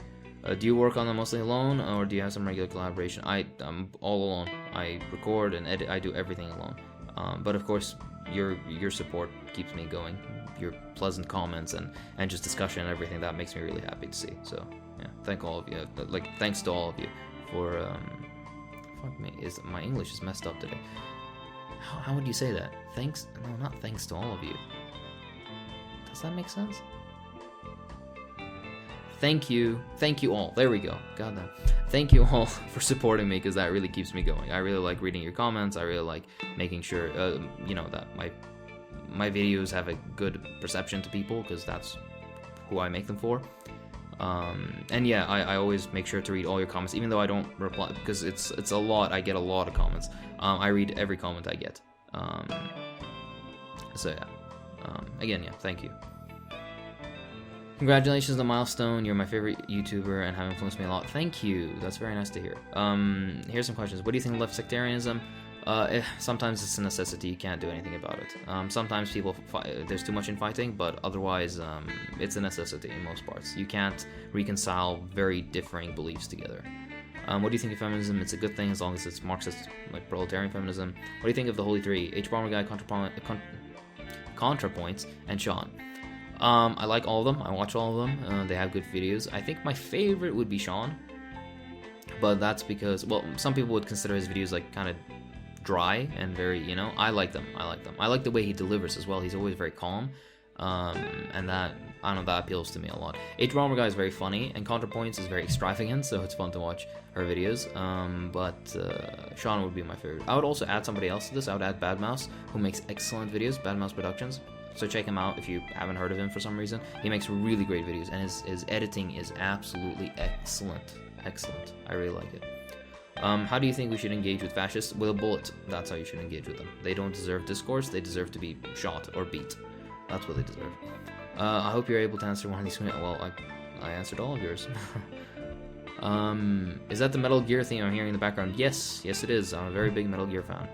Do you work on them mostly alone, or do you have some regular collaboration? I'm all alone. I record and edit. I do everything alone. But of course, your support keeps me going. Your pleasant comments and just discussion and everything, that makes me really happy to see. So yeah, thanks to all of you for fuck me, my English is messed up today. How would you say that? Thanks? No, not thanks to all of you. Does that make sense? Thank you all. There we go. Goddamn. Thank you all for supporting me, because that really keeps me going. I really like reading your comments. I really like making sure that my videos have a good perception to people, because that's who I make them for. And yeah, I always make sure to read all your comments, even though I don't reply, because it's a lot. I get a lot of comments. I read every comment I get. So yeah. Again, yeah, thank you. Congratulations on the milestone. You're my favorite YouTuber and have influenced me a lot. Thank you. That's very nice to hear. Here's some questions. What do you think of left sectarianism? Sometimes it's a necessity. You can't do anything about it. Sometimes people there's too much infighting, but otherwise, it's a necessity in most parts. You can't reconcile very differing beliefs together. What do you think of feminism? It's a good thing as long as it's Marxist, like proletarian feminism. What do you think of the Holy Three? H. Bomber Guy, ContraPoints, and Sean. I like all of them. I watch all of them. They have good videos. I think my favorite would be Sean, but that's because, well, some people would consider his videos like kind of dry and very, you know. I like them. I like the way he delivers as well. He's always very calm, and that, I don't know, that appeals to me a lot. H. Bomber Guy is very funny, and ContraPoints is very extravagant, so it's fun to watch her videos. But Sean would be my favorite. I would also add somebody else to this. I would add Bad Mouse, who makes excellent videos. Bad Mouse Productions. So check him out if you haven't heard of him for some reason. He makes really great videos, and his editing is absolutely excellent. Excellent. I really like it. How do you think we should engage with fascists? With a bullet. That's how you should engage with them. They don't deserve discourse. They deserve to be shot or beat. That's what they deserve. I hope you're able to answer one of these. Well, I answered all of yours. Is that the Metal Gear theme I'm hearing in the background? Yes, it is. I'm a very big Metal Gear fan.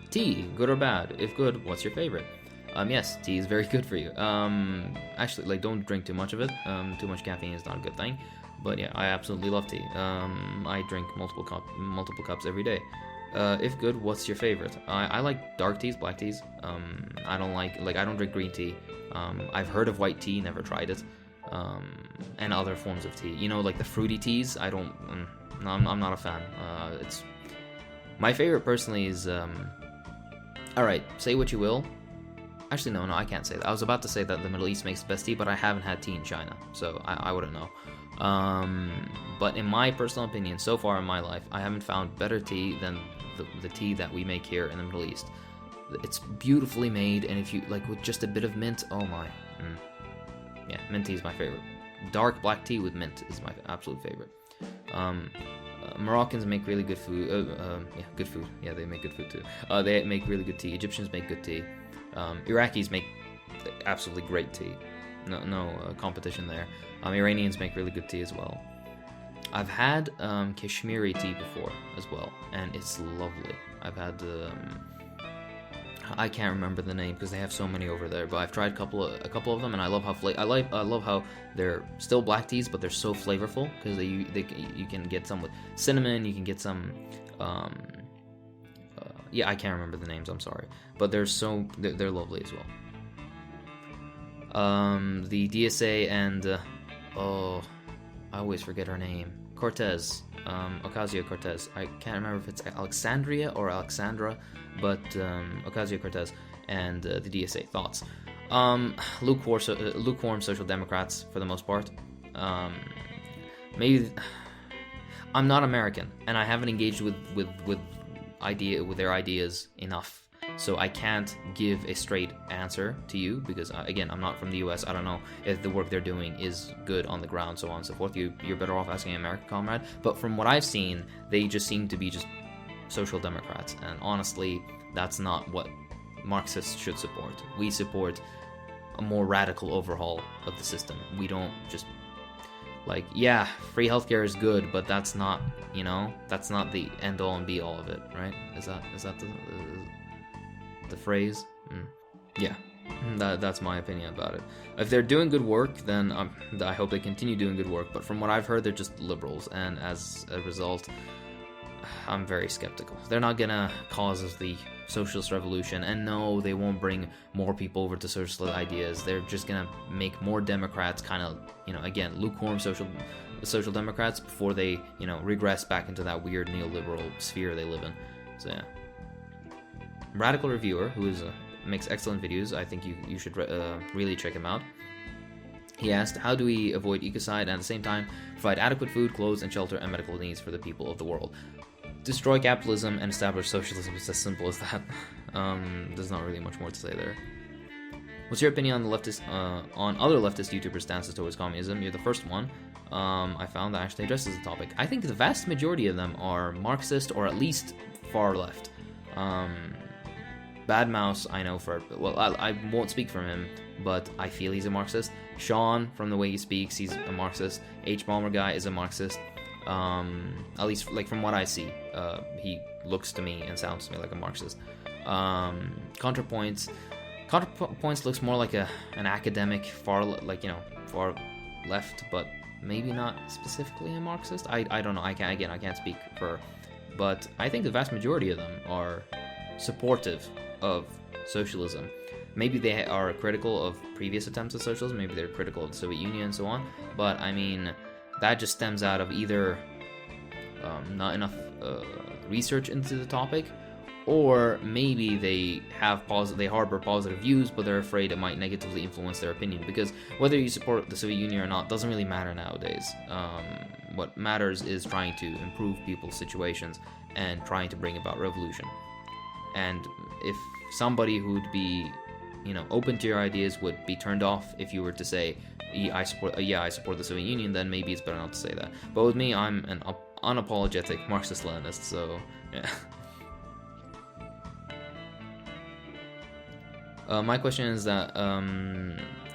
Tea, good or bad? If good, what's your favorite? Yes, tea is very good for you. Actually, like, don't drink too much of it. Too much caffeine is not a good thing. But yeah, I absolutely love tea. I drink multiple cups every day. If good, what's your favorite? I like dark teas, black teas. I don't I don't drink green tea. I've heard of white tea, never tried it. And other forms of tea. You know, like the fruity teas. I don't. No, I'm not a fan. It's my favorite personally is. Alright, say what you will. Actually, no, I can't say that. I was about to say that the Middle East makes the best tea, but I haven't had tea in China, so I wouldn't know. But in my personal opinion, so far in my life, I haven't found better tea than the tea that we make here in the Middle East. It's beautifully made, and if you, like, with just a bit of mint, oh my. Yeah, mint tea is my favorite. Dark black tea with mint is my absolute favorite. Moroccans make really good food. Yeah, good food. Yeah, they make good food too. They make really good tea. Egyptians make good tea. Iraqis make absolutely great tea. No competition there. Iranians make really good tea as well. I've had Kashmiri tea before as well, and it's lovely. I've had I can't remember the name because they have so many over there, but I've tried a couple of them, and I love how I love how they're still black teas, but they're so flavorful because you can get some with cinnamon, you can get some yeah, I can't remember the names, I'm sorry, but they're lovely as well. The DSA and oh, I always forget her name. Cortez, Ocasio-Cortez. I can't remember if it's Alexandria or Alexandra, but Ocasio-Cortez and the DSA. Thoughts? Lukewarm Social Democrats for the most part. Maybe I'm not American, and I haven't engaged with their ideas enough. So I can't give a straight answer to you because, again, I'm not from the US. I don't know if the work they're doing is good on the ground, so on and so forth. You're better off asking an American comrade. But from what I've seen, they just seem to be just social democrats. And honestly, that's not what Marxists should support. We support a more radical overhaul of the system. We don't just, like, yeah, free healthcare is good, but that's not, that's not the end-all and be-all of it, right? Is that the phrase? Yeah, that's my opinion about it. If they're doing good work, then I hope they continue doing good work, but from what I've heard, they're just liberals, and as a result, I'm very skeptical. They're not gonna cause the socialist revolution, and no, they won't bring more people over to socialist ideas. They're just gonna make more Democrats kind of, again, lukewarm social democrats before they, regress back into that weird neoliberal sphere they live in. So yeah. Radical Reviewer, who makes excellent videos. I think you should really check him out. He asked, how do we avoid ecocide and at the same time provide adequate food, clothes, and shelter and medical needs for the people of the world? Destroy capitalism and establish socialism. It's as simple as that. There's not really much more to say there. What's your opinion on the on other leftist YouTubers' stances towards communism? You're the first one I found that actually addresses the topic. I think the vast majority of them are Marxist or at least far left. Bad Mouse, I know I won't speak for him, but I feel he's a Marxist. Sean, from the way he speaks, he's a Marxist. H-Bomber guy is a Marxist. At least, like, from what I see, he looks to me and sounds to me like a Marxist. ContraPoints looks more like an academic far left, but maybe not specifically a Marxist. I don't know. I can't speak for, but I think the vast majority of them are supportive of socialism. Maybe they are critical of previous attempts at socialism. Maybe they're critical of the Soviet Union and so on. But I mean, that just stems out of either not enough research into the topic, or maybe they harbor positive views, but they're afraid it might negatively influence their opinion. Because whether you support the Soviet Union or not doesn't really matter nowadays. What matters is trying to improve people's situations and trying to bring about revolution. And if somebody who'd be, open to your ideas would be turned off if you were to say, I support the Soviet Union, then maybe it's better not to say that. But with me, I'm an unapologetic Marxist-Leninist, so yeah. My question is that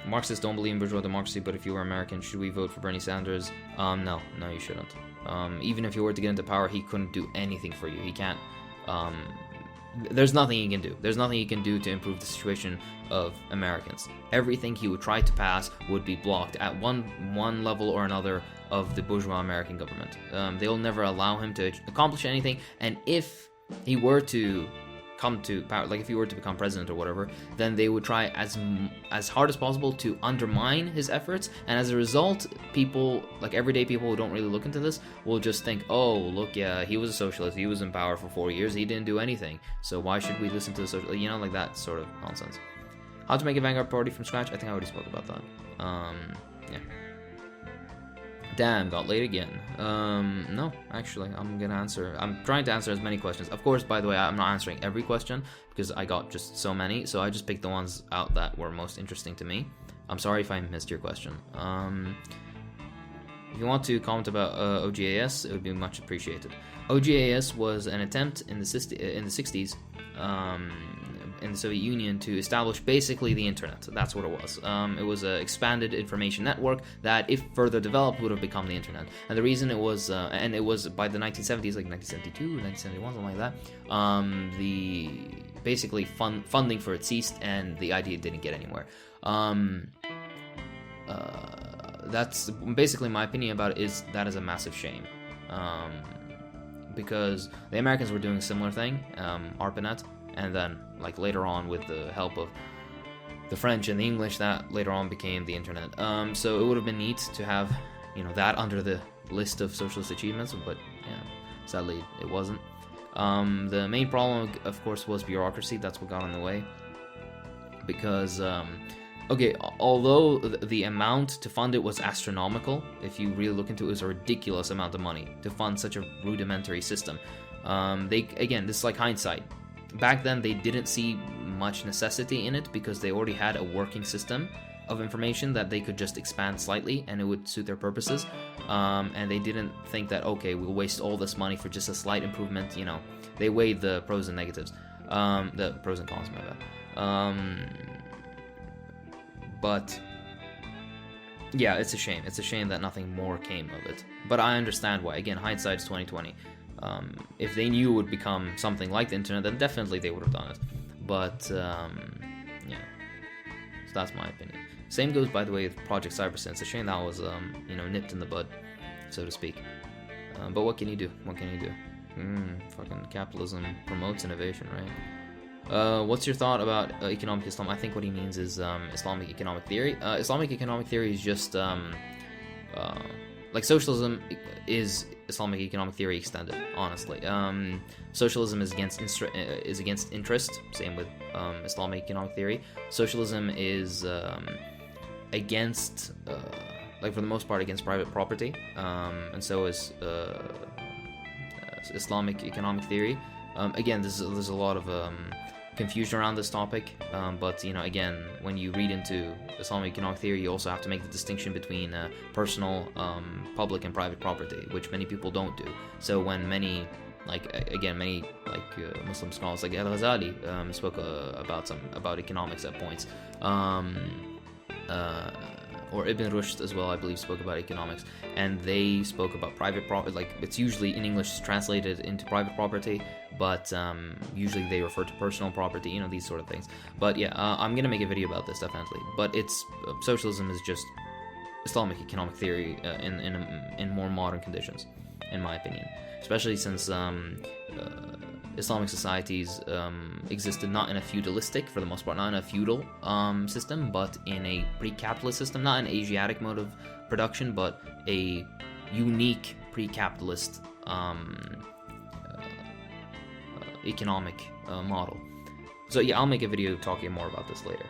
Marxists don't believe in bourgeois democracy, but if you were American, should we vote for Bernie Sanders? No, you shouldn't. Even if he were to get into power, he couldn't do anything for you. He can't. There's nothing he can do. There's nothing he can do to improve the situation of Americans. Everything he would try to pass would be blocked at one level or another of the bourgeois American government. They'll never allow him to accomplish anything, and if he were to come to power, like if he were to become president or whatever, then they would try as hard as possible to undermine his efforts, and as a result, people, like everyday people who don't really look into this, will just think, oh, look, yeah, he was a socialist, he was in power for 4 years, he didn't do anything, so why should we listen to the socialist, like that sort of nonsense. How to make a Vanguard party from scratch? I think I already spoke about that. Yeah. Damn, got late again. No, actually, I'm trying to answer as many questions. Of course, by the way, I'm not answering every question, because I got just so many, so I just picked the ones out that were most interesting to me. I'm sorry if I missed your question. If you want to comment about OGAS, it would be much appreciated. OGAS was an attempt in the 60s, in the Soviet Union, to establish basically the internet. That's what it was. It was an expanded information network that, if further developed, would have become the internet. And the reason it was, and it was by the 1970s, like 1972, 1971, something like that, basically funding for it ceased, and the idea didn't get anywhere. That's basically my opinion about it. That is a massive shame. Because the Americans were doing a similar thing, ARPANET, and then, like, later on, with the help of the French and the English, that later on became the internet. So it would have been neat to have, that under the list of socialist achievements, but yeah, sadly it wasn't. The main problem, of course, was bureaucracy. That's what got in the way. Because, although the amount to fund it was astronomical, if you really look into it, it was a ridiculous amount of money to fund such a rudimentary system. This is like hindsight. Back then, they didn't see much necessity in it because they already had a working system of information that they could just expand slightly and it would suit their purposes. And they didn't think that, okay, we'll waste all this money for just a slight improvement. They weighed the pros and negatives, the pros and cons, my bad. But yeah, it's a shame. It's a shame that nothing more came of it. But I understand why. Again, hindsight's 20/20. If they knew it would become something like the internet, then definitely they would have done it. But yeah, so that's my opinion. Same goes, by the way, with Project Cybersyn. It's a shame that was nipped in the bud, so to speak. But what can you do? Fucking capitalism promotes innovation, right? What's your thought about economic Islam? I think what he means is Islamic economic theory. Islamic economic theory is just like socialism is Islamic economic theory extended. Honestly, socialism is against interest. Same with Islamic economic theory. Socialism is against, like for the most part, against private property, and so is Islamic economic theory. Again, there's a lot of confusion around this topic, but again, when you read into Islamic economic theory, you also have to make the distinction between personal, public, and private property, which many people don't do. So when many again, many Muslim scholars like Al-Ghazali spoke about economics at points. Or Ibn Rushd as well, I believe, spoke about economics, and they spoke about private property. Like, it's usually in English translated into private property, but usually they refer to personal property, you know, these sort of things. But yeah, I'm gonna make a video about this definitely. But it's socialism is just Islamic economic theory in more modern conditions, in my opinion. Especially since Islamic societies existed not in a feudalistic, for the most part, not in a feudal system, but in a pre-capitalist system, not an Asiatic mode of production, but a unique pre-capitalist economic model. So yeah, I'll make a video talking more about this later.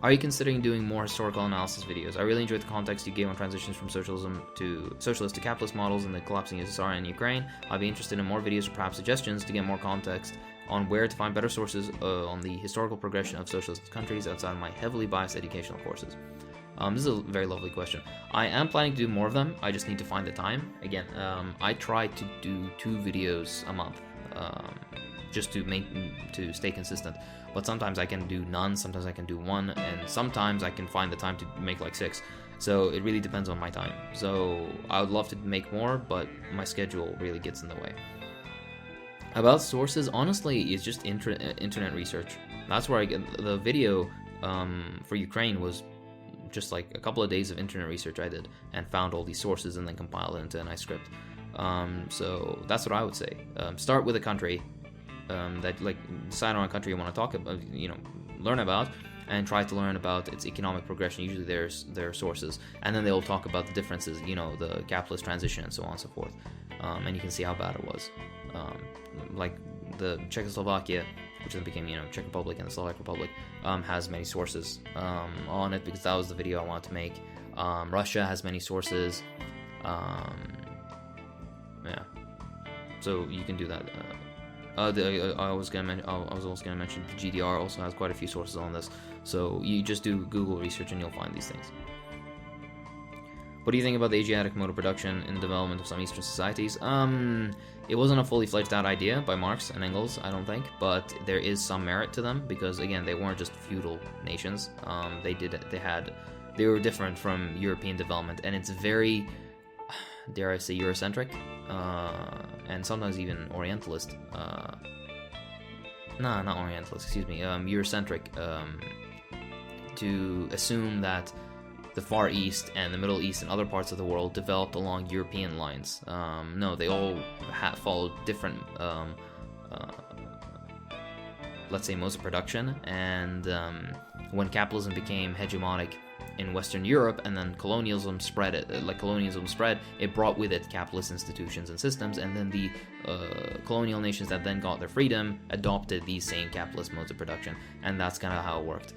Are you considering doing more historical analysis videos? I really enjoyed the context you gave on transitions from socialist to capitalist models and the collapsing USSR and Ukraine. I'd be interested in more videos or perhaps suggestions to get more context on where to find better sources on the historical progression of socialist countries outside of my heavily biased educational courses. This is a very lovely question. I am planning to do more of them. I just need to find the time. Again, I try to do 2 videos a month, just to stay consistent. But sometimes I can do none, sometimes I can do 1, and sometimes I can find the time to make like 6. So it really depends on my time. So I would love to make more, but my schedule really gets in the way. About sources, honestly, it's just internet research. That's where I get the video for Ukraine was just like a couple of days of internet research I did and found all these sources and then compiled it into a nice script. So that's what I would say. Start with a country. That decide on a country you want to talk about, learn about, and try to learn about its economic progression. Usually there's their sources, and then they'll talk about the differences, the capitalist transition and so on and so forth. And you can see how bad it was. Like the Czechoslovakia, which then became Czech Republic and the Slovak Republic, has many sources on it because that was the video I wanted to make. Russia has many sources. Yeah, so you can do that. I was also gonna mention the GDR also has quite a few sources on this, so you just do Google research and you'll find these things. What do you think about the Asiatic mode of production in the development of some Eastern societies? It wasn't a fully fledged out idea by Marx and Engels, I don't think, but there is some merit to them because again, they weren't just feudal nations. They were different from European development, and it's very, dare I say, Eurocentric, and sometimes even Orientalist. Not Orientalist, excuse me, Eurocentric, to assume that the Far East and the Middle East and other parts of the world developed along European lines. No, they all followed different, let's say, modes of production, and when capitalism became hegemonic in Western Europe, and then colonialism spread, it brought with it capitalist institutions and systems, and then the colonial nations that then got their freedom adopted these same capitalist modes of production, and that's kind of how it worked.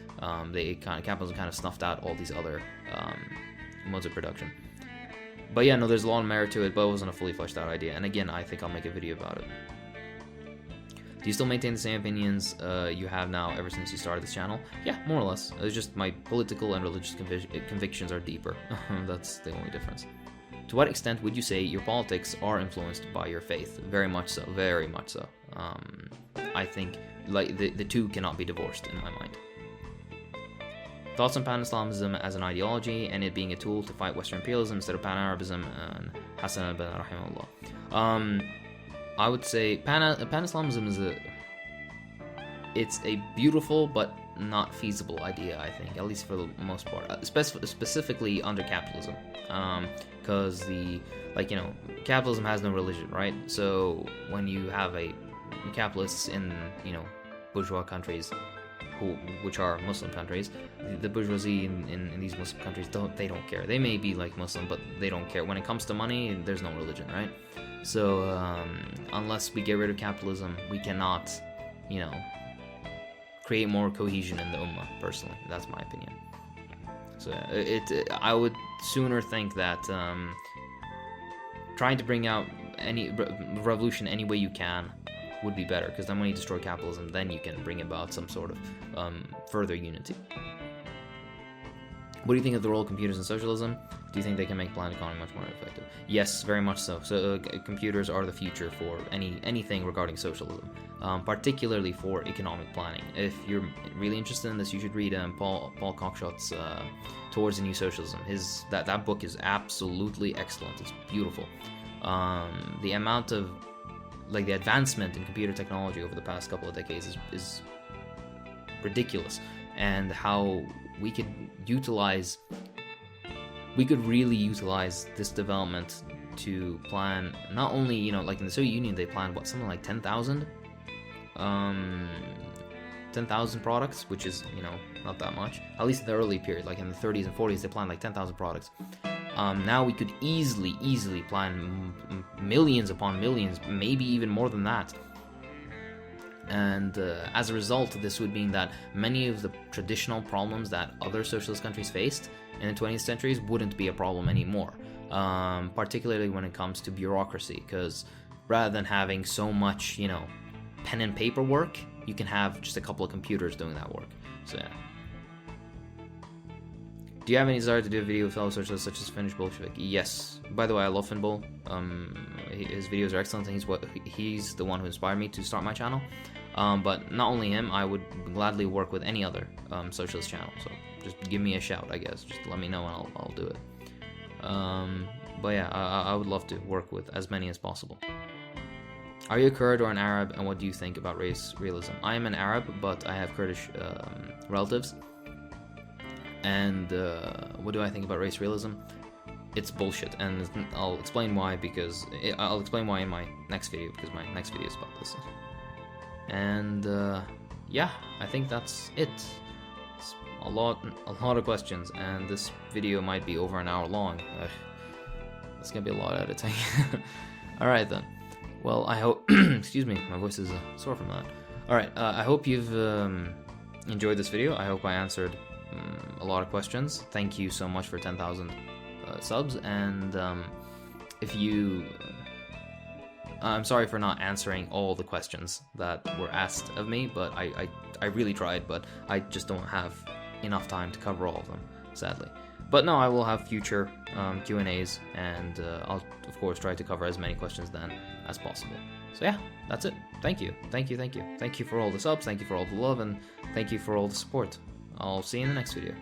Capitalism kind of snuffed out all these other modes of production. But yeah, no, there's a lot of merit to it, but it wasn't a fully fleshed out idea, and again, I think I'll make a video about it. Do you still maintain the same opinions you have now ever since you started this channel? Yeah, more or less. It's just my political and religious convictions are deeper. That's the only difference. To what extent would you say your politics are influenced by your faith? Very much so, very much so. I think the two cannot be divorced in my mind. Thoughts on Pan-Islamism as an ideology and it being a tool to fight Western imperialism instead of Pan-Arabism and Hassan al-Banna rahimahullah. I would say Pan-Islamism is a beautiful but not feasible idea, I think, at least for the most part, specifically under capitalism, because capitalism has no religion, right? So when you have capitalists in bourgeois countries, which are Muslim countries, the bourgeoisie in these Muslim countries don't care. They may be like Muslim, but they don't care. When it comes to money, there's no religion, right? So unless we get rid of capitalism, we cannot, create more cohesion in the ummah. Personally, that's my opinion. So I would sooner think that trying to bring out any revolution any way you can would be better, because then when you destroy capitalism, then you can bring about some sort of further unity. What do you think of the role of computers in socialism? Do you think they can make planned economy much more effective? Yes, very much so. So computers are the future for anything regarding socialism, particularly for economic planning. If you're really interested in this, you should read Paul Cockshot's Towards a New Socialism. That book is absolutely excellent. It's beautiful. The amount of the advancement in computer technology over the past couple of decades is ridiculous, and how we could really utilize this development to plan not only, like in the Soviet Union they planned something like 10,000 products, which is, not that much, at least in the early period, like in the 30s and 40s they planned like 10,000 products. Now we could easily plan millions upon millions, maybe even more than that. And as a result, this would mean that many of the traditional problems that other socialist countries faced in the 20th centuries wouldn't be a problem anymore, particularly when it comes to bureaucracy, because rather than having so much, pen and paper work, you can have just a couple of computers doing that work. So yeah. Do you have any desire to do a video with fellow socialists such as Finnish Bolshevik? Yes. By the way, I love Finbol. His videos are excellent, and he's the one who inspired me to start my channel. But not only him, I would gladly work with any other socialist channel. So just give me a shout, I guess. Just let me know and I'll do it. But yeah, I would love to work with as many as possible. Are you a Kurd or an Arab, and what do you think about race realism? I am an Arab, but I have Kurdish relatives. And what do I think about race realism? It's bullshit, and I'll explain why in my next video, because my next video is about this. And yeah, I think that's it. It's a lot of questions, and this video might be over an hour long. It's gonna be a lot of editing. All right then. Well, I hope. Excuse me, my voice is sore from that. All right, I hope you've enjoyed this video. I hope I answered a lot of questions. Thank you so much for 10,000 subs, and if you I'm sorry for not answering all the questions that were asked of me, but I really tried, but I just don't have enough time to cover all of them, sadly. But no, I will have future Q&As, and I'll of course try to cover as many questions then as possible. So yeah, that's it. Thank you for all the subs, thank you for all the love, and thank you for all the support. I'll see you in the next video.